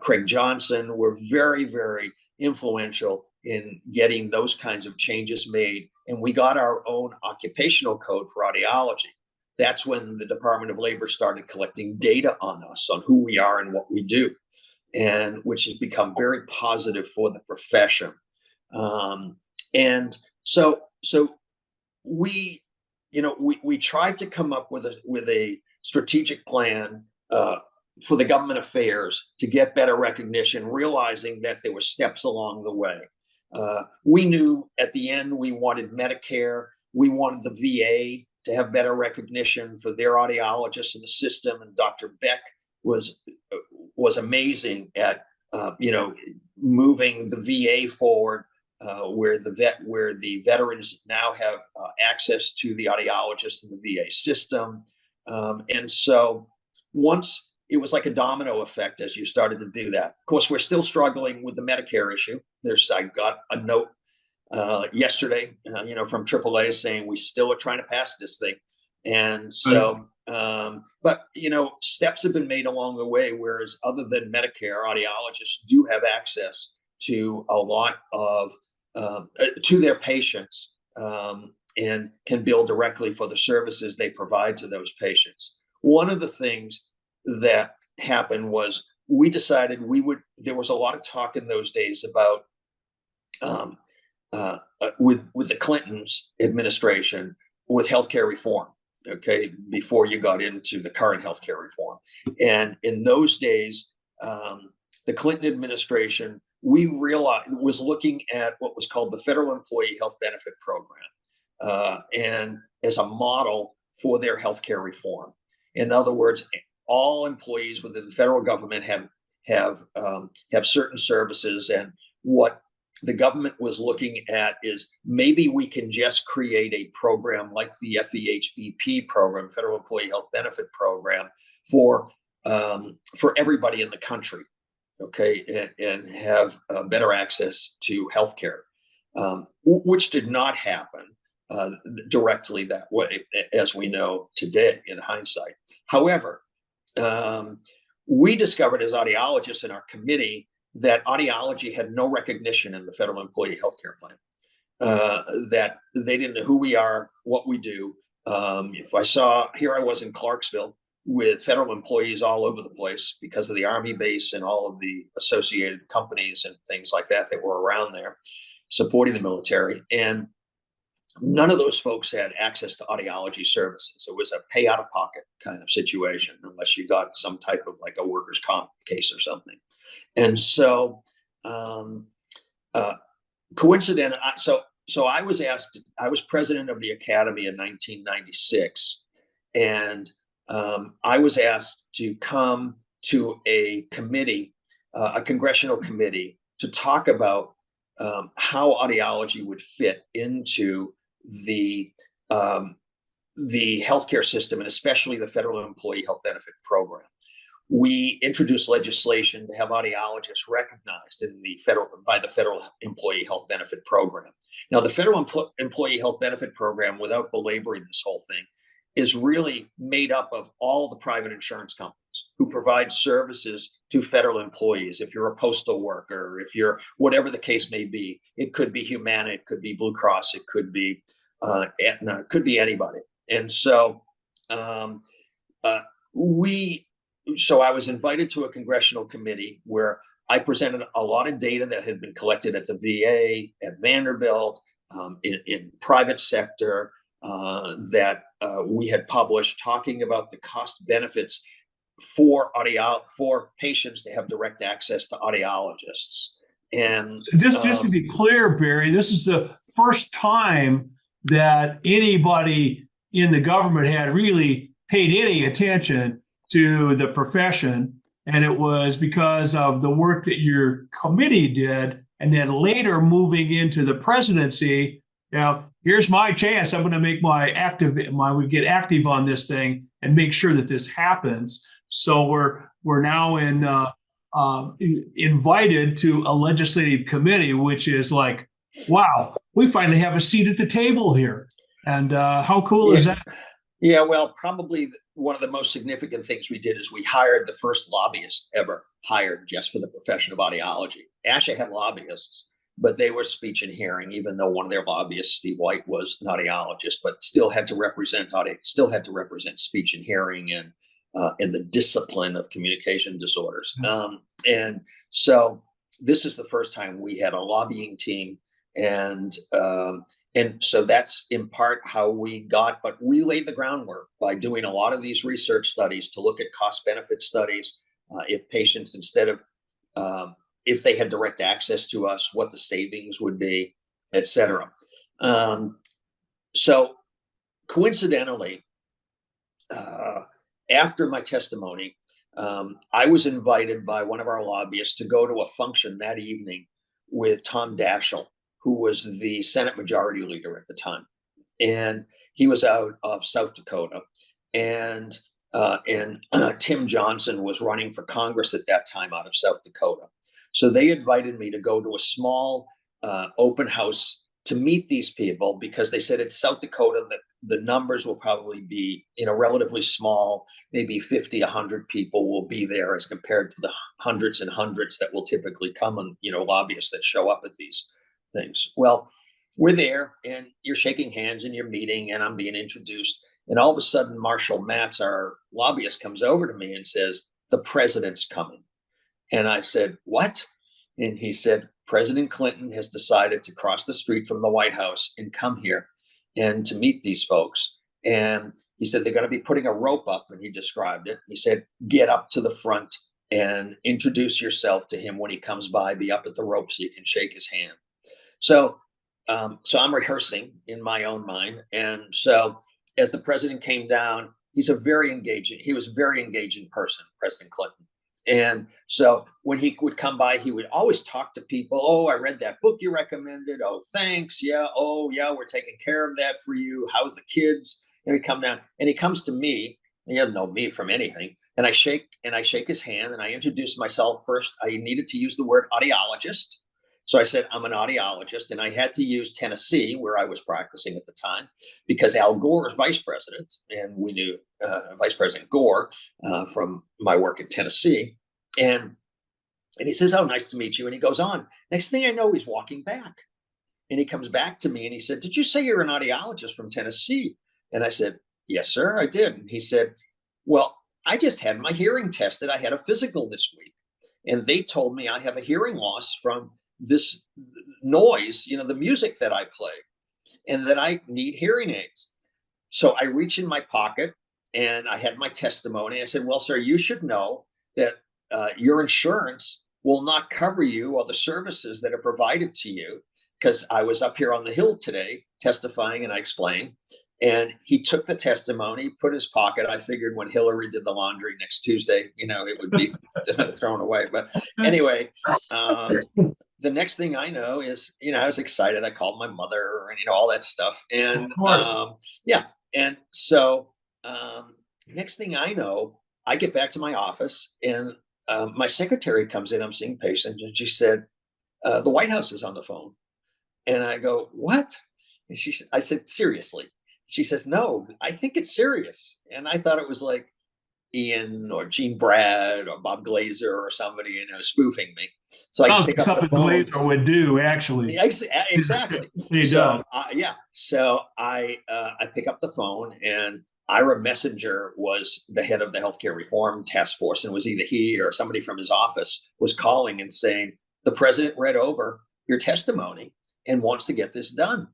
Craig Johnson were very, very influential in getting those kinds of changes made. And we got our own occupational code for audiology. That's when the Department of Labor started collecting data on us, on who we are and what we do, and which has become very positive for the profession. And so we tried to come up with a strategic plan for the government affairs to get better recognition, realizing that there were steps along the way. We knew at the end we wanted Medicare, we wanted the VA to have better recognition for their audiologists in the system, and Dr. Beck was amazing at moving the VA forward, where the veterans now have access to the audiologist in the VA system. And so once it was like a domino effect as you started to do that. Of course, we're still struggling with the Medicare issue. I got a note yesterday, from AAA saying we still are trying to pass this thing. And so, but steps have been made along the way, whereas other than Medicare, audiologists do have access to a lot of, to their patients, and can bill directly for the services they provide to those patients. One of the things that happened was we decided there was a lot of talk in those days about, with the Clintons administration, with healthcare reform, okay, before you got into the current healthcare reform. And in those days, the Clinton administration, we realized, was looking at what was called the Federal Employee Health Benefit Program, and as a model for their healthcare reform. In other words, all employees within the federal government have certain services, and what the government was looking at is maybe we can just create a program like the FEHBP program, Federal Employee Health Benefit Program, for everybody in the country, okay, and have better access to healthcare, which did not happen directly that way, as we know today in hindsight. However, we discovered as audiologists in our committee that audiology had no recognition in the Federal Employee Health Care Plan, that they didn't know who we are, what we do. If I saw, here I was in Clarksville with federal employees all over the place because of the Army base and all of the associated companies and things like that that were around there supporting the military. And none of those folks had access to audiology services. It was a pay out of pocket kind of situation, unless you got some type of like a workers' comp case or something. And so, coincidentally, so I was asked. I was president of the Academy in 1996, and I was asked to come to a committee, a congressional committee, to talk about how audiology would fit into the healthcare system, and especially the Federal Employee Health Benefit Program. We introduced legislation to have audiologists recognized in by the Federal Employee Health Benefit Program. Now, the Federal Employee Health Benefit Program, without belaboring this whole thing, is really made up of all the private insurance companies who provide services to federal employees. If you're a postal worker, if you're whatever the case may be, it could be Humana, it could be Blue Cross, it could be Aetna, it could be anybody. And so so I was invited to a congressional committee where I presented a lot of data that had been collected at the VA, at Vanderbilt, in private sector, that we had published, talking about the cost benefits for patients to have direct access to audiologists. And just to be clear, Barry, this is the first time that anybody in the government had really paid any attention to the profession, and it was because of the work that your committee did, and then later moving into the presidency. Now, here's my chance. I'm going to make we get active on this thing and make sure that this happens. So we're now invited to a legislative committee, which is like, wow, we finally have a seat at the table here. And how cool is that? Yeah, well, probably one of the most significant things we did is we hired the first lobbyist ever hired just for the profession of audiology. ASHA had lobbyists, but they were speech and hearing, even though one of their lobbyists, Steve White, was an audiologist, but still had to represent speech and hearing and the discipline of communication disorders. And so this is the first time we had a lobbying team, and so that's in part how we got, but we laid the groundwork by doing a lot of these research studies to look at cost benefit studies. If patients, if they had direct access to us, what the savings would be, et cetera. So coincidentally, after my testimony, I was invited by one of our lobbyists to go to a function that evening with Tom Daschle, who was the Senate Majority Leader at the time. And he was out of South Dakota. And Tim Johnson was running for Congress at that time out of South Dakota. So they invited me to go to a small open house to meet these people, because they said in South Dakota that the numbers will probably be, relatively small, maybe 50, 100 people will be there as compared to the hundreds and hundreds that will typically come and, lobbyists that show up at these things. Well, we're there and you're shaking hands and you're meeting and I'm being introduced. And all of a sudden, Marshall Matz, our lobbyist, comes over to me and says, "The president's coming." And I said, "What?" And he said, "President Clinton has decided to cross the street from the White House and come here and to meet these folks." And he said, "They're going to be putting a rope up," and he described it. He said, "Get up to the front and introduce yourself to him when he comes by. Be up at the rope so you can shake his hand. So, so I'm rehearsing in my own mind, and so as the president came down, he was a very engaging person, President Clinton. And so when he would come by, he would always talk to people. Oh, I read that book you recommended. Oh, thanks. Yeah. Oh, yeah. We're taking care of that for you. How's the kids? And he come down, and he comes to me. He doesn't know me from anything. And I shake his hand, and I introduce myself first. I needed to use the word audiologist. So I said, I'm an audiologist, and I had to use Tennessee, where I was practicing at the time, because Al Gore is vice president, and we knew Vice President Gore from my work in Tennessee. And he says, oh, nice to meet you. And he goes on. Next thing I know, he's walking back. And he comes back to me, and he said, did you say you're an audiologist from Tennessee? And I said, yes, sir, I did. And he said, well, I just had my hearing tested. I had a physical this week, and they told me I have a hearing loss from this noise, the music that I play, and that I need hearing aids. So I reach in my pocket, and I had my testimony. I said, well, sir, you should know that your insurance will not cover you or the services that are provided to you, because I was up here on the Hill today testifying, and I explained. And he took the testimony, put in his pocket. I figured when Hillary did the laundry next Tuesday, it would be thrown away. But anyway, the next thing I know is, I was excited. I called my mother and, all that stuff. And Of course. yeah. And so next thing I know, I get back to my office, and my secretary comes in. I'm seeing patients, and she said, the White House is on the phone. And I go, what? And I said, seriously? She says, no, I think it's serious. And I thought it was like Ian or Gene Brad or Bob Glazer or somebody, spoofing me. So I pick up the phone. Glazer would do, actually. Exactly. He So does. yeah. So I pick up the phone, and Ira Messenger was the head of the healthcare reform task force, and it was either he or somebody from his office was calling and saying, the president read over your testimony and wants to get this done.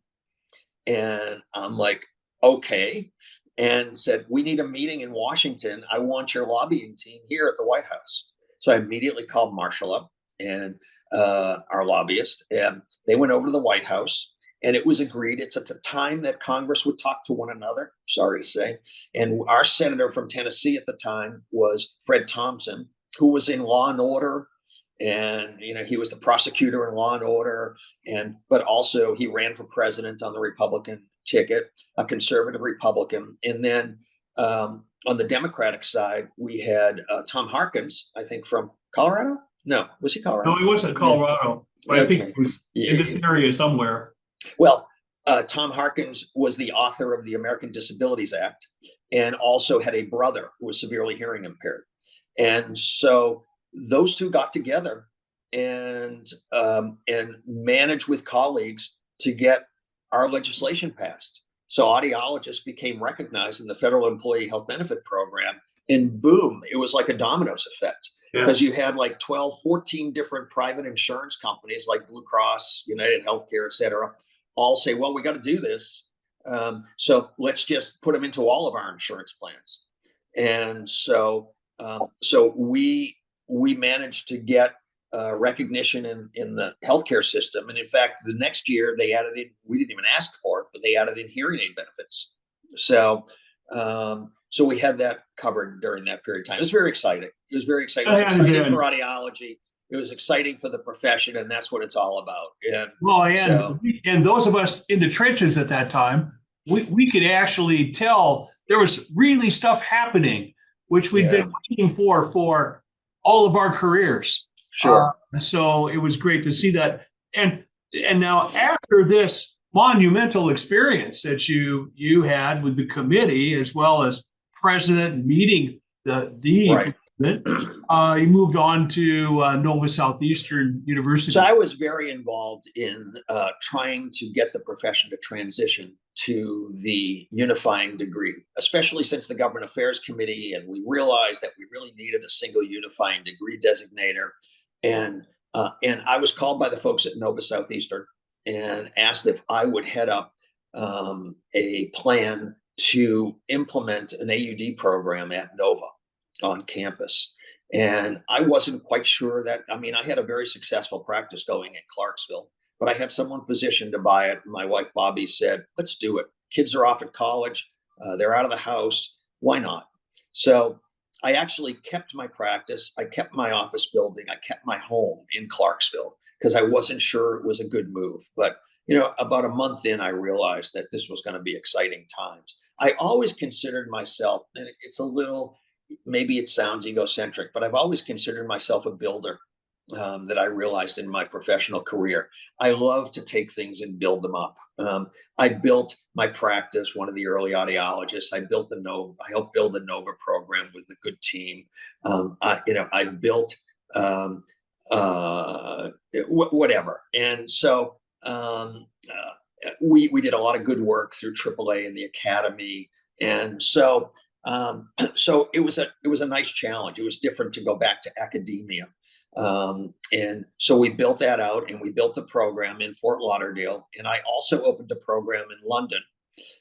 And I'm like, okay. And said, we need a meeting in Washington. I want your lobbying team here at the White House. So I immediately called Marshall up, and our lobbyist, and they went over to the White House, and it was agreed. It's at the time that Congress would talk to one another, sorry to say. And our senator from Tennessee at the time was Fred Thompson, who was in Law and Order. And, he was the prosecutor in Law and Order. But also he ran for president on the Republican ticket, a conservative Republican. And then on the Democratic side, we had Tom Harkins, I think from Colorado. No, was he Colorado? No, he wasn't Colorado. But I think he was in this area somewhere. Well, Tom Harkins was the author of the American Disabilities Act, and also had a brother who was severely hearing impaired. And so those two got together and managed with colleagues to get our legislation passed. So audiologists became recognized in the Federal Employee Health Benefit Program, and boom, it was like a dominoes effect, because you had like 12, 14 different private insurance companies like Blue Cross, United Healthcare, et cetera, all say, well, we got to do this. So let's just put them into all of our insurance plans. And so we managed to get recognition in the healthcare system. And in fact, the next year they added in, we didn't even ask for it, but they added in hearing aid benefits. So we had that covered during that period of time. It was very exciting. It was very exciting. It was exciting for audiology. It was exciting for the profession, and that's what it's all about. And those of us in the trenches at that time, we could actually tell there was really stuff happening, which we'd been waiting for all of our careers. Sure. So it was great to see that. And now after this monumental experience that you had with the committee, as well as president meeting the president, you moved on to Nova Southeastern University. So I was very involved in trying to get the profession to transition to the unifying degree, especially since the Government Affairs Committee, and we realized that we really needed a single unifying degree designator. And I was called by the folks at Nova Southeastern and asked if I would head up a plan to implement an AUD program at Nova on campus. And I wasn't quite sure that, I mean, I had a very successful practice going in Clarksville, but I had someone positioned to buy it. My wife, Bobby, said, let's do it. Kids are off at college. They're out of the house. Why not? So I actually kept my practice. I kept my office building. I kept my home in Clarksville because I wasn't sure it was a good move. But, you know, about a month in, I realized that this was going to be exciting times. I always considered myself, and it's a little, maybe it sounds egocentric, but I've always considered myself a builder. That I realized in my professional career. I love to take things and build them up. I built my practice, one of the early audiologists. I built the Nova. I helped build the Nova program with a good team. I built whatever, and so we did a lot of good work through AAA and the Academy, and so it was a nice challenge. It was different to go back to academia. And so we built that out, and we built the program in Fort Lauderdale. And I also opened a program in London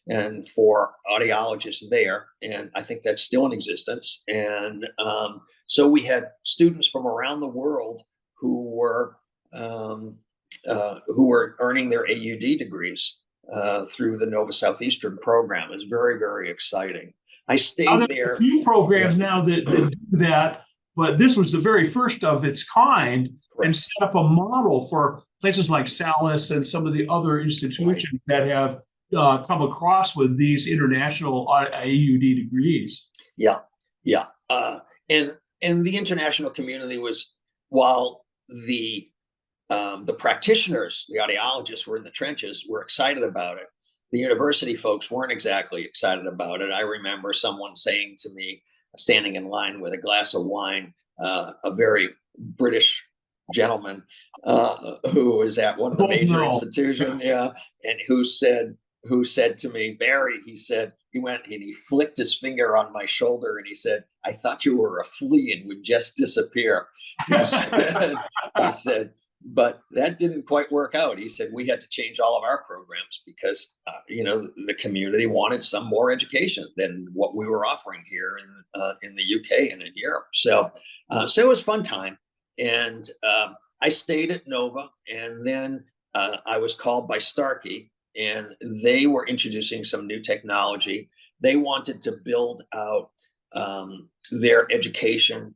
and for audiologists there. And I think that's still in existence. And so we had students from around the world who were earning their AUD degrees through the Nova Southeastern program. It was very, very exciting. I stayed there. A few programs now that do that, but this was the very first of its kind. Correct. And set up a model for places like Salus and some of the other institutions that have come across with these international AUD degrees. Yeah. And the international community was, while the practitioners, the audiologists were in the trenches, were excited about it. The university folks weren't exactly excited about it. I remember someone saying to me, standing in line with a glass of wine, a very British gentleman who was at one of the major institutions, and who said to me, Barry, he went and he flicked his finger on my shoulder and he said, I thought you were a flea and would just disappear. He said, but that didn't quite work out. He said, we had to change all of our programs because, the community wanted some more education than what we were offering here in the UK and in Europe. So it was a fun time. And I stayed at Nova, and then I was called by Starkey, and they were introducing some new technology. They wanted to build out their education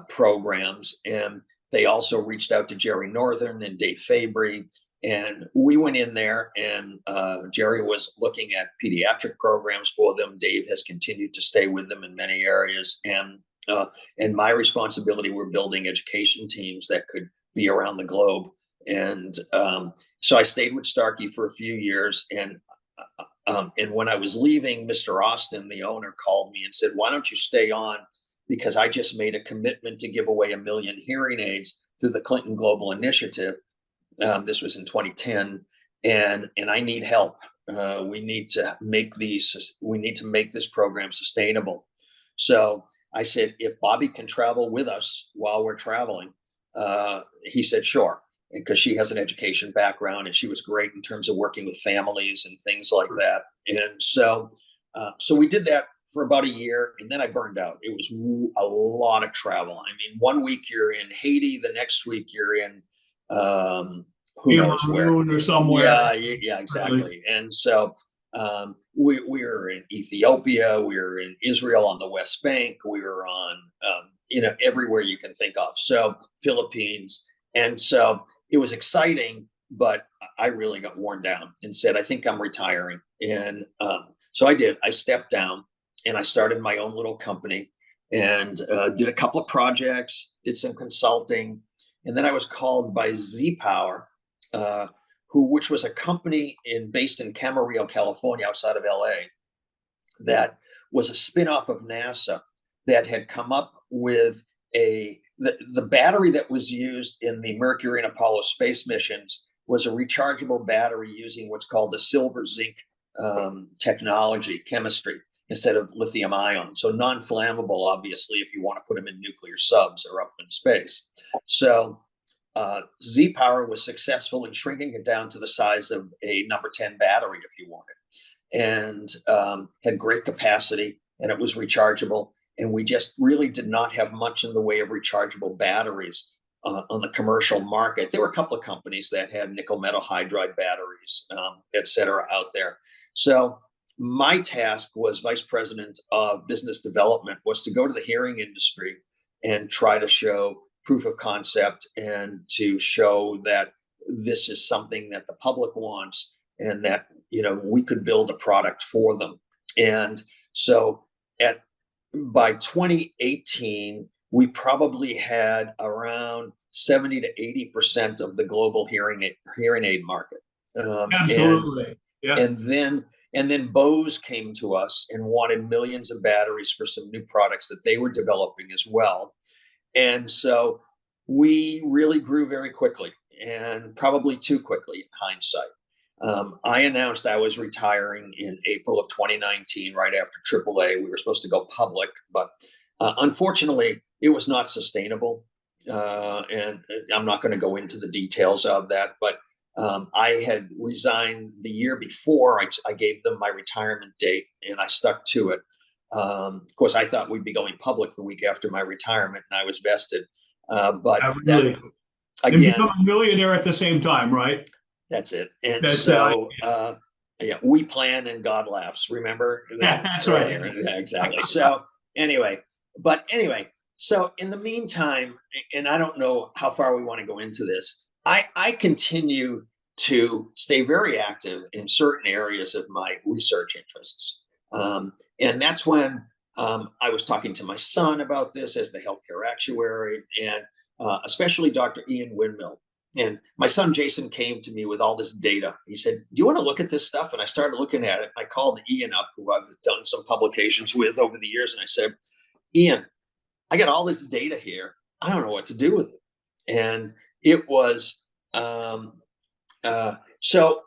programs, and they also reached out to Jerry Northern and Dave Fabry, and we went in there, and Jerry was looking at pediatric programs for them. Dave has continued to stay with them in many areas, and my responsibility were building education teams that could be around the globe. And so I stayed with Starkey for a few years, and when I was leaving, Mr. Austin, the owner, called me and said, why don't you stay on? Because I just made a commitment to give away 1 million hearing aids through the Clinton Global Initiative. This was in 2010, and I need help. We need to make this program sustainable. So I said, if Bobby can travel with us while we're traveling, he said, sure, because she has an education background and she was great in terms of working with families and things like that. And so we did that for about a year, and then I burned out. It was a lot of travel. I mean, 1 week you're in Haiti, the next week you're in who knows where, or somewhere. Yeah, exactly. Right. And so we were in Ethiopia, we were in Israel on the West Bank, we were on everywhere you can think of. So Philippines, and so it was exciting, but I really got worn down and said, I think I'm retiring. And so I did. I stepped down. And I started my own little company and did a couple of projects, did some consulting. And then I was called by Z-Power, which was a company based in Camarillo, California, outside of LA, that was a spinoff of NASA that had come up with the battery that was used in the Mercury and Apollo space missions was a rechargeable battery using what's called a silver zinc technology, chemistry, instead of lithium ion. So non-flammable, obviously, if you want to put them in nuclear subs or up in space. So Z-Power was successful in shrinking it down to the size of a number 10 battery, if you wanted, and had great capacity, and it was rechargeable. and we just really did not have much in the way of rechargeable batteries on the commercial market. There were a couple of companies that had nickel metal hydride batteries, et cetera, out there. So my task was vice president of business development, was to go to the hearing industry and try to show proof of concept and to show that this is something that the public wants and that, you know, we could build a product for them. And so by 2018, we probably had around 70 to 80% of the global hearing aid market. Absolutely. And then Bose came to us and wanted millions of batteries for some new products that they were developing as well. And so we really grew very quickly, and probably too quickly in hindsight. I announced I was retiring in April of 2019, right after AAA. We were supposed to go public, but unfortunately, it was not sustainable. And I'm not going to go into the details of that, but I had resigned the year before. I gave them my retirement date, and I stuck to it. Of course, I thought we'd be going public the week after my retirement, and I was vested. But really, that, and again, become a millionaire at the same time, right? that's it. And That's so, yeah, we plan and God laughs. Remember that? that's right. Yeah, exactly. So anyway, so in the meantime, and I don't know how far we want to go into this, I continue to stay very active in certain areas of my research interests. And that's when I was talking to my son about this as the healthcare actuary, and especially Dr. Ian Windmill. And my son Jason came to me with all this data. He said, "Do you want to look at this stuff?" And I started looking at it. I called Ian up, who I've done some publications with over the years, and I said, "Ian, I got all this data here. I don't know what to do with it." And it was so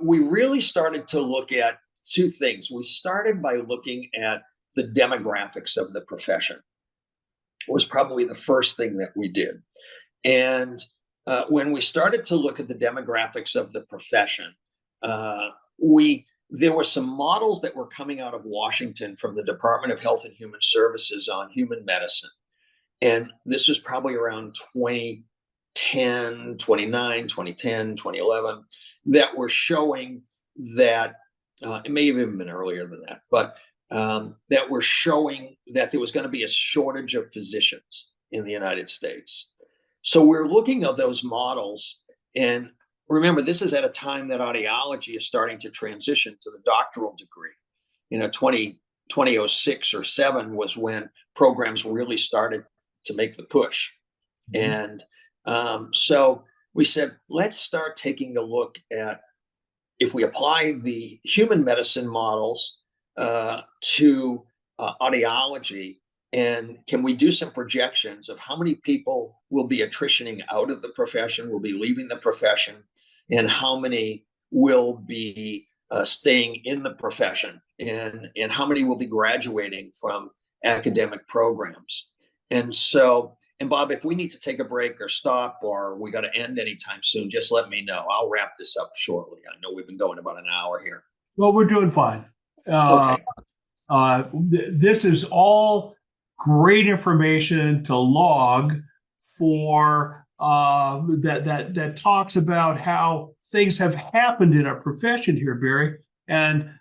we really started to look at two things. We started by looking at the demographics of the profession. Was probably the first thing that we did. And when we started to look at the demographics of the profession, there were some models that were coming out of Washington from the Department of Health and Human Services on human medicine. And this was probably around 2010, 2011, that were showing that, it may have even been earlier than that, but that were showing that there was going to be a shortage of physicians in the United States. So we're looking at those models, and remember, this is at a time that audiology is starting to transition to the doctoral degree. You know, 2006 or 7 was when programs really started to make the push. Mm-hmm. And so we said, let's start taking a look at, if we apply the human medicine models to audiology, and can we do some projections of how many people will be attritioning out of the profession, will be leaving the profession, and how many will be staying in the profession, and how many will be graduating from academic programs. And so, and Bob, if we need to take a break or stop, or we got to end anytime soon, just let me know. I'll wrap this up shortly. I know we've been going about an hour here. Well, we're doing fine. Okay. This is all great information to log for that talks about how things have happened in our profession here, Barry. And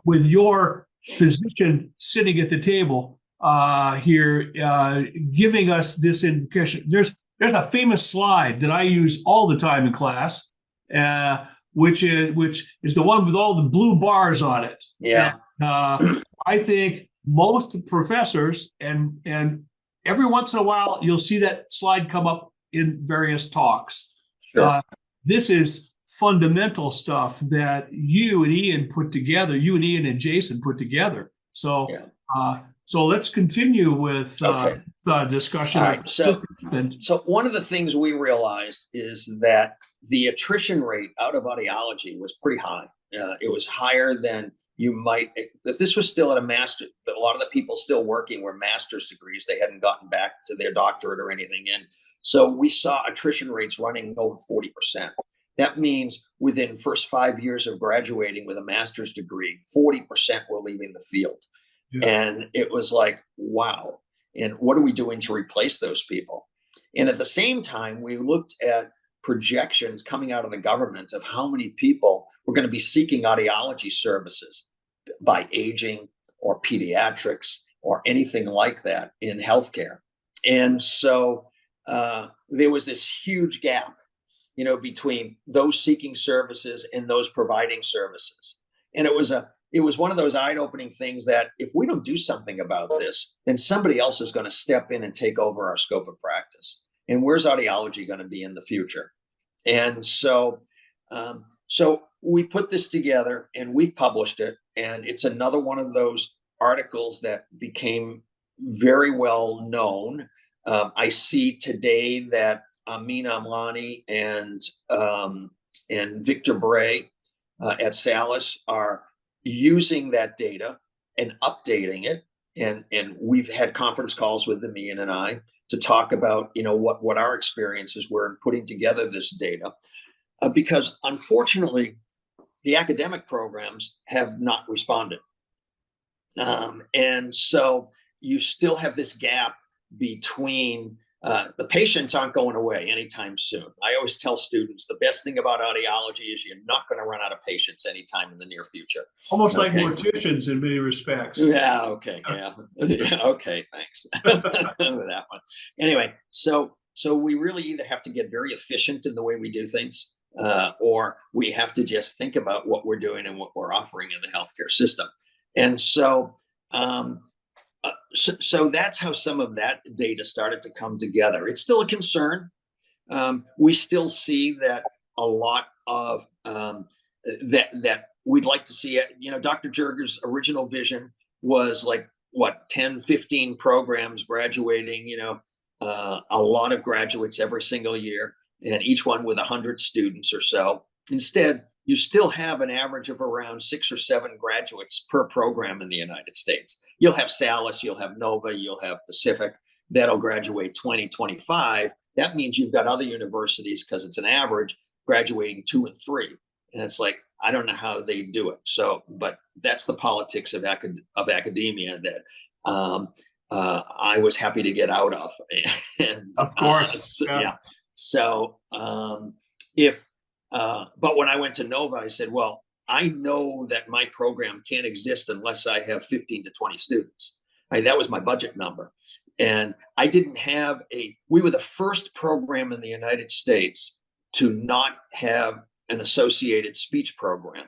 with your physician sitting at the table here, giving us this indication, there's a famous slide that I use all the time in class, which is the one with all the blue bars on it. Yeah. And, I think most professors, and every once in a while, you'll see that slide come up in various talks. Sure. This is fundamental stuff that you and Ian and Jason put together. So, yeah. So let's continue with the discussion. All right. So one of the things we realized is that the attrition rate out of audiology was pretty high. It was higher than you might, if this was still at a master, a lot of the people still working were master's degrees. They hadn't gotten back to their doctorate or anything. And so we saw attrition rates running over 40%. That means within first 5 years of graduating with a master's degree, 40% were leaving the field. Yeah. And it was like, wow. And what are we doing to replace those people? And at the same time, we looked at projections coming out of the government of how many people were going to be seeking audiology services by aging or pediatrics or anything like that in healthcare. And so there was this huge gap, between those seeking services and those providing services. And it was one of those eye-opening things that if we don't do something about this, then somebody else is going to step in and take over our scope of practice. And where's audiology going to be in the future? And so we put this together and we published it. And it's another one of those articles that became very well known. I see today that Amin Amlani and Victor Bray at Salis are using that data and updating it. And we've had conference calls with them, Ian and I, to talk about what our experiences were in putting together this data, because unfortunately the academic programs have not responded, and so you still have this gap between the patients aren't going away anytime soon. I always tell students the best thing about audiology is you're not going to run out of patients anytime in the near future. Almost like morticians in many respects. Yeah. Okay. Yeah. Okay. Thanks for that one. Anyway, so we really either have to get very efficient in the way we do things, or we have to just think about what we're doing and what we're offering in the healthcare system. And so that's how some of that data started to come together. It's still a concern. We still see that a lot of that we'd like to see it. Dr. Jerger's original vision was like 10, 15 programs graduating, a lot of graduates every single year, and each one with 100 students or so. Instead, you still have an average of around 6 or 7 graduates per program in the United States. You'll have Salis, you'll have Nova, you'll have Pacific. That'll graduate 20, 25. That means you've got other universities, because it's an average, graduating 2 and 3. And it's like, I don't know how they do it. So, but that's the politics of academia that I was happy to get out of. And of course. Yeah. So but when I went to Nova, I said, well, I know that my program can't exist unless I have 15 to 20 students. That was my budget number. And I didn't have we were the first program in the United States to not have an associated speech program.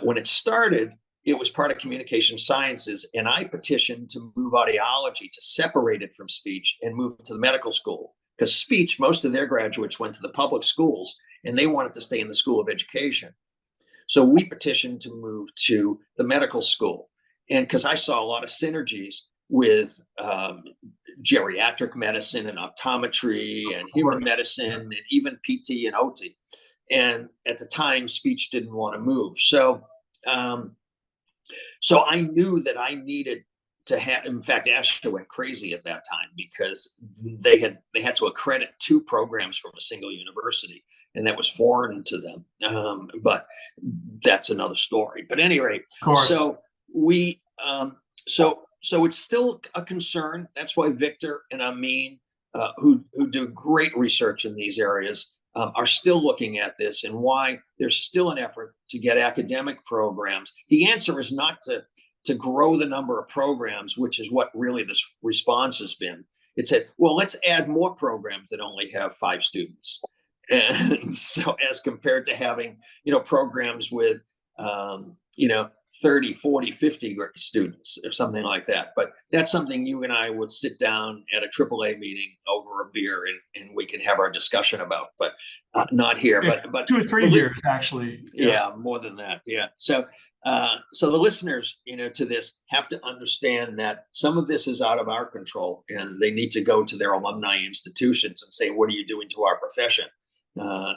When it started, it was part of communication sciences, and I petitioned to move audiology to separate it from speech and move to the medical school, because speech, most of their graduates went to the public schools, and they wanted to stay in the School of Education. So we petitioned to move to the medical school. And because I saw a lot of synergies with geriatric medicine and optometry and human medicine and even PT and OT. And at the time, speech didn't want to move. So I knew that I needed to have, in fact, ASHA went crazy at that time because they had to accredit 2 programs from a single university, and that was foreign to them. But that's another story. But at any rate, so we so it's still a concern. That's why Victor and Amin, who do great research in these areas, are still looking at this, and why there's still an effort to get academic programs. The answer is not to grow the number of programs, which is what really this response has been. It said, well, let's add more programs that only have 5 students. And so as compared to having, programs with, 30, 40, 50 students or something like that. But that's something you and I would sit down at a AAA meeting over a beer and we can have our discussion about, but not here. But 2 or 3 years, actually. Yeah, more than that. Yeah. So the listeners, to this have to understand that some of this is out of our control, and they need to go to their alumni institutions and say, what are you doing to our profession?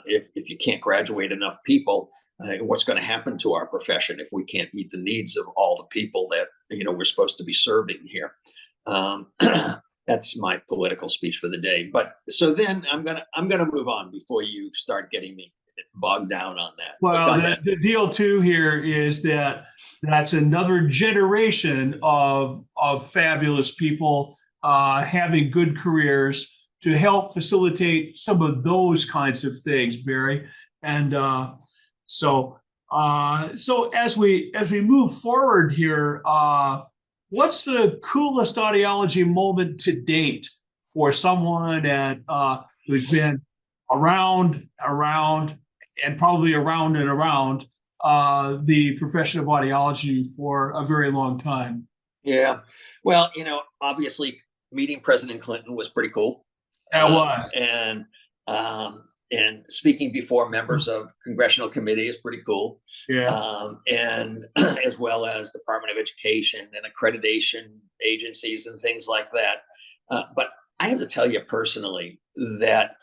If you can't graduate enough people, what's going to happen to our profession if we can't meet the needs of all the people that we're supposed to be serving here? That's my political speech for the day. But so then I'm gonna move on before you start getting me bogged down on that. Well, the deal too here is that that's another generation of fabulous people having good careers to help facilitate some of those kinds of things, Barry. And so as we move forward here, what's the coolest audiology moment to date for someone who's been around, and probably around and around the profession of audiology for a very long time? Yeah. Well, obviously meeting President Clinton was pretty cool. That was. And speaking before members of congressional committee is pretty cool. Yeah. And as well as Department of Education and accreditation agencies and things like that. But I have to tell you personally that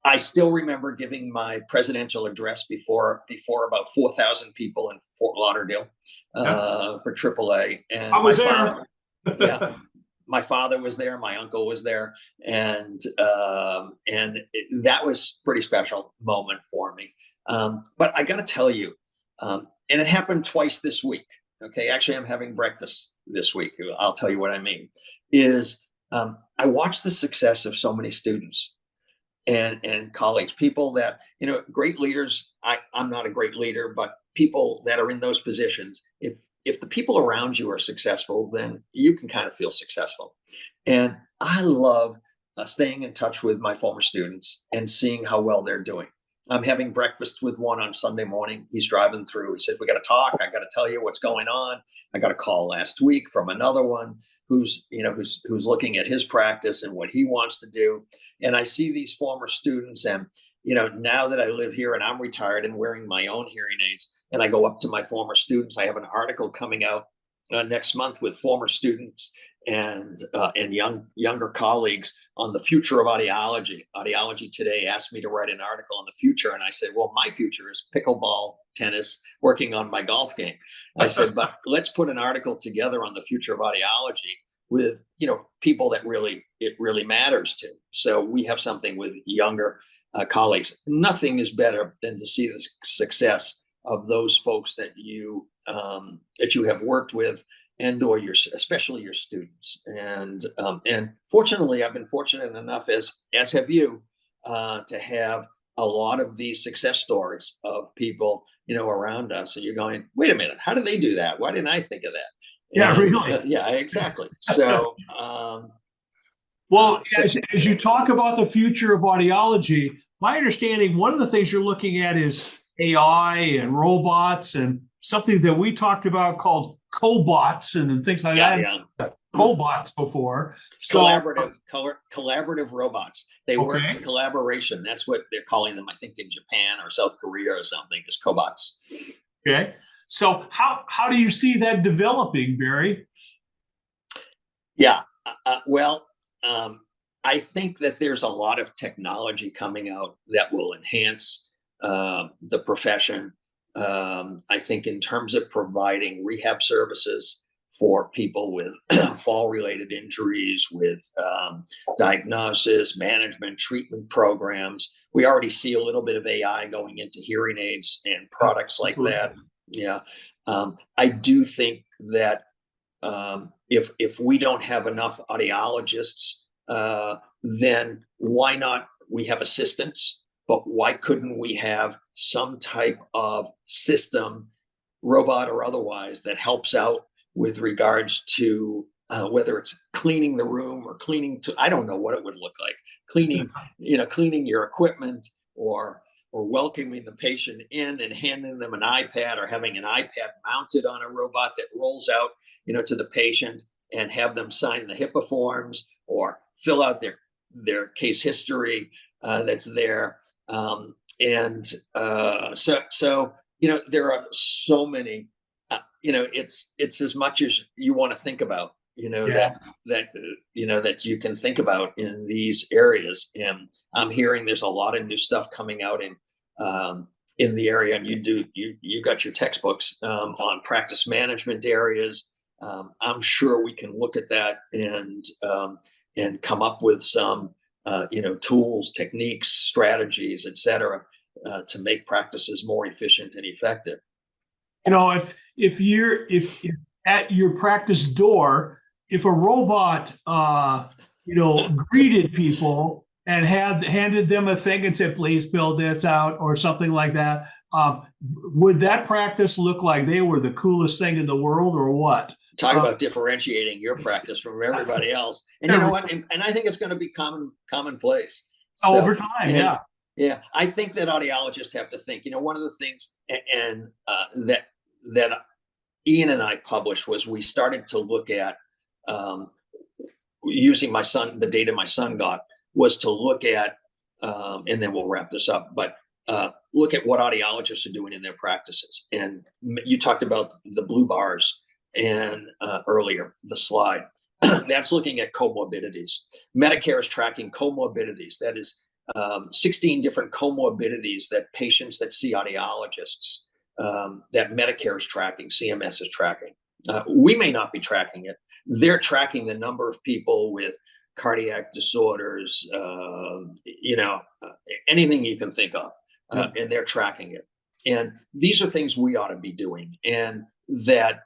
I still remember giving my presidential address before about 4,000 people in Fort Lauderdale for AAA. And I was there. Yeah. My father was there, my uncle was there, and that was a pretty special moment for me. But I got to tell you, and it happened twice this week. Okay, actually, I'm having breakfast this week. I'll tell you what I mean. I watched the success of so many students and colleagues, people that, great leaders. I'm not a great leader, but people that are in those positions, if the people around you are successful, then you can kind of feel successful. And I love staying in touch with my former students and seeing how well they're doing. I'm having breakfast with one on Sunday morning. He's driving through. He said, "We got to talk. I got to tell you what's going on." I got a call last week from another one who's looking at his practice and what he wants to do. And I see these former students, and now that I live here and I'm retired and wearing my own hearing aids, and I go up to my former students, I have an article coming out next month with former students and younger colleagues on the future of audiology. Audiology Today asked me to write an article on the future, and I said, well, my future is pickleball, tennis, working on my golf game. I said, but let's put an article together on the future of audiology with people that it really matters to. So we have something with younger colleagues. Nothing is better than to see the success of those folks that you have worked with, and/or especially your students. And fortunately, I've been fortunate enough, as have you, to have a lot of these success stories of people around us. And you're going, wait a minute, how did they do that? Why didn't I think of that? Yeah, really. Yeah, exactly. So. Well, as you talk about the future of audiology, my understanding, one of the things you're looking at is AI and robots, and something that we talked about called cobots and things like that. Yeah. Cobots before. So, collaborative robots. They work in collaboration. That's what they're calling them, I think, in Japan or South Korea or something, is cobots. Okay. So how do you see that developing, Barry? Yeah. I think that there's a lot of technology coming out that will enhance the profession. I think in terms of providing rehab services for people with fall-related injuries, with diagnosis, management, treatment programs. We already see a little bit of AI going into hearing aids and products like that. Yeah. I do think that if we don't have enough audiologists, then why not? We have assistants, but why couldn't we have some type of system, robot or otherwise, that helps out with regards to whether it's cleaning the room or I don't know what it would look like, cleaning your equipment, or welcoming the patient in and handing them an iPad, or having an iPad mounted on a robot that rolls out, to the patient, and have them sign the HIPAA forms or fill out their case history that's there. So there are so many, it's as much as you want to think about, that you can think about in these areas. And I'm hearing there's a lot of new stuff coming out in the area, and you got your textbooks on practice management areas. I'm sure we can look at that and come up with some tools, techniques, strategies, etc., to make practices more efficient and effective. If at your practice door, if a robot, greeted people and handed them a thing and said, "Please fill this out," or something like that, would that practice look like they were the coolest thing in the world, or what? Talk about differentiating your practice from everybody else. And you know what? And I think it's going to be commonplace. So, over time, yeah. Yeah. I think that audiologists have to think, one of the things that Ian and I published was we started to look at using the data my son got was to look at, and then we'll wrap this up, but look at what audiologists are doing in their practices. And you talked about the blue bars and earlier, the slide. That's looking at comorbidities. Medicare is tracking comorbidities. That is 16 different comorbidities that patients that see audiologists that Medicare is tracking, CMS is tracking. We may not be tracking it. They're tracking the number of people with cardiac disorders, anything you can think of, and they're tracking it. And these are things we ought to be doing. And that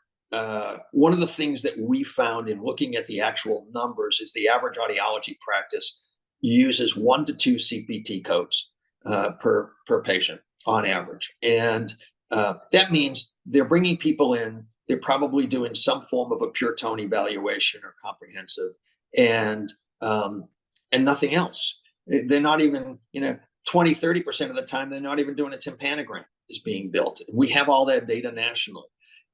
one of the things that we found in looking at the actual numbers is the average audiology practice uses 1 to 2 CPT codes per patient on average. And that means they're bringing people in, they're probably doing some form of a pure tone evaluation or comprehensive, and nothing else. They're not even, 20-30% of the time, they're not even doing a tympanogram is being built. We have all that data nationally.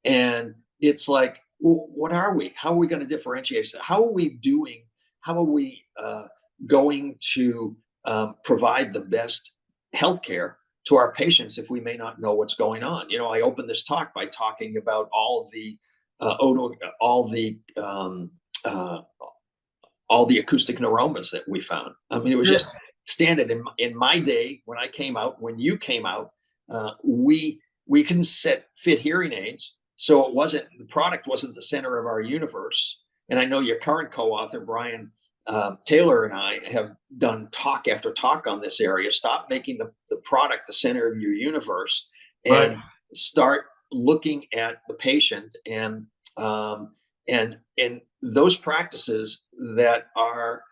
And it's like, well, what are we? How are we going to differentiate? How are we going to provide the best healthcare to our patients if we may not know what's going on? I opened this talk by talking about all the acoustic neuromas that we found. I mean, it was just standard. In my day, when I came out, when you came out, we couldn't fit hearing aids. So the product wasn't the center of our universe. And I know your current co-author, Brian Taylor, and I have done talk after talk on this area. Stop making the product the center of your universe and start looking at the patient, and those practices that are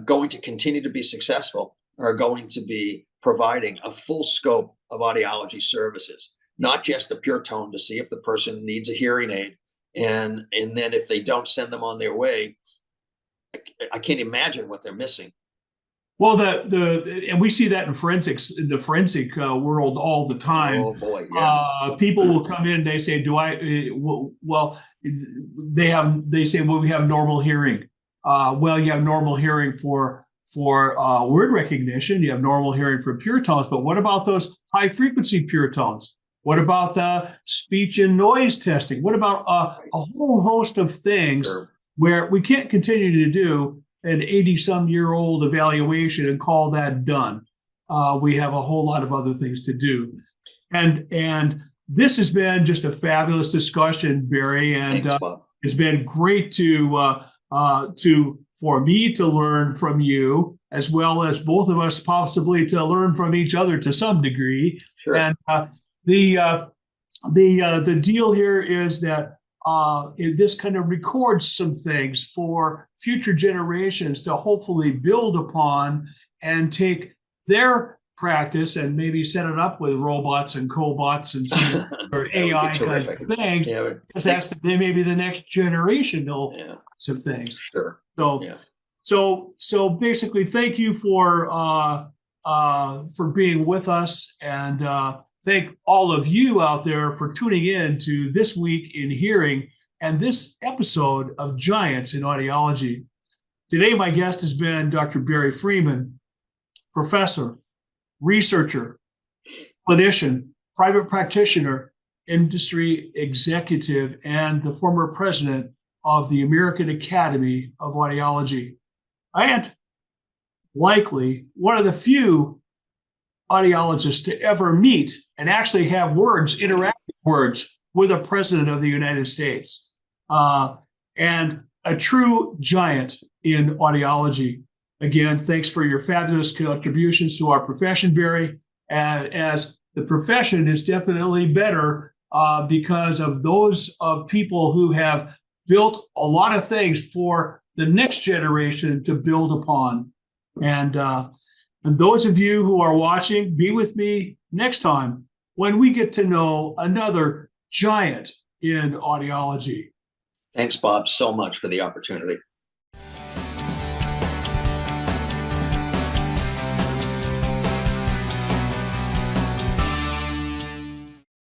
going to continue to be successful are going to be providing a full scope of audiology services, not just the pure tone to see if the person needs a hearing aid. And then if they don't, send them on their way. I can't imagine what they're missing. Well, and we see that in the forensic world all the time. Oh boy, yeah. People will come in. They say, they say, well, we have normal hearing. Well, you have normal hearing for word recognition. You have normal hearing for pure tones. But what about those high frequency pure tones? What about the speech and noise testing? What about a whole host of things where we can't continue to do an 80-some-year-old evaluation and call that done? We have a whole lot of other things to do. And this has been just a fabulous discussion, Barry. And thanks, Bob. It's been great for me to learn from you, as well as both of us possibly to learn from each other to some degree. Sure. And the deal here is that this kind of records some things for future generations to hopefully build upon and take their practice and maybe set it up with robots and cobots and some or AI kinds of things. Yeah, because they may be the next generational of things. Sure. So basically, thank you for being with us, and thank all of you out there for tuning in to This Week in Hearing and this episode of Giants in Audiology. Today, my guest has been Dr. Barry Freeman, professor, researcher, clinician, private practitioner, industry executive, and the former president of the American Academy of Audiology. And likely one of the few audiologists to ever meet and actually have interactive words with a president of the United States, and a true giant in audiology. Again, thanks for your fabulous contributions to our profession, Barry. And as the profession is definitely better because of those people who have built a lot of things for the next generation to build upon. And those of you who are watching, be with me next time when we get to know another giant in audiology. Thanks, Bob, so much for the opportunity.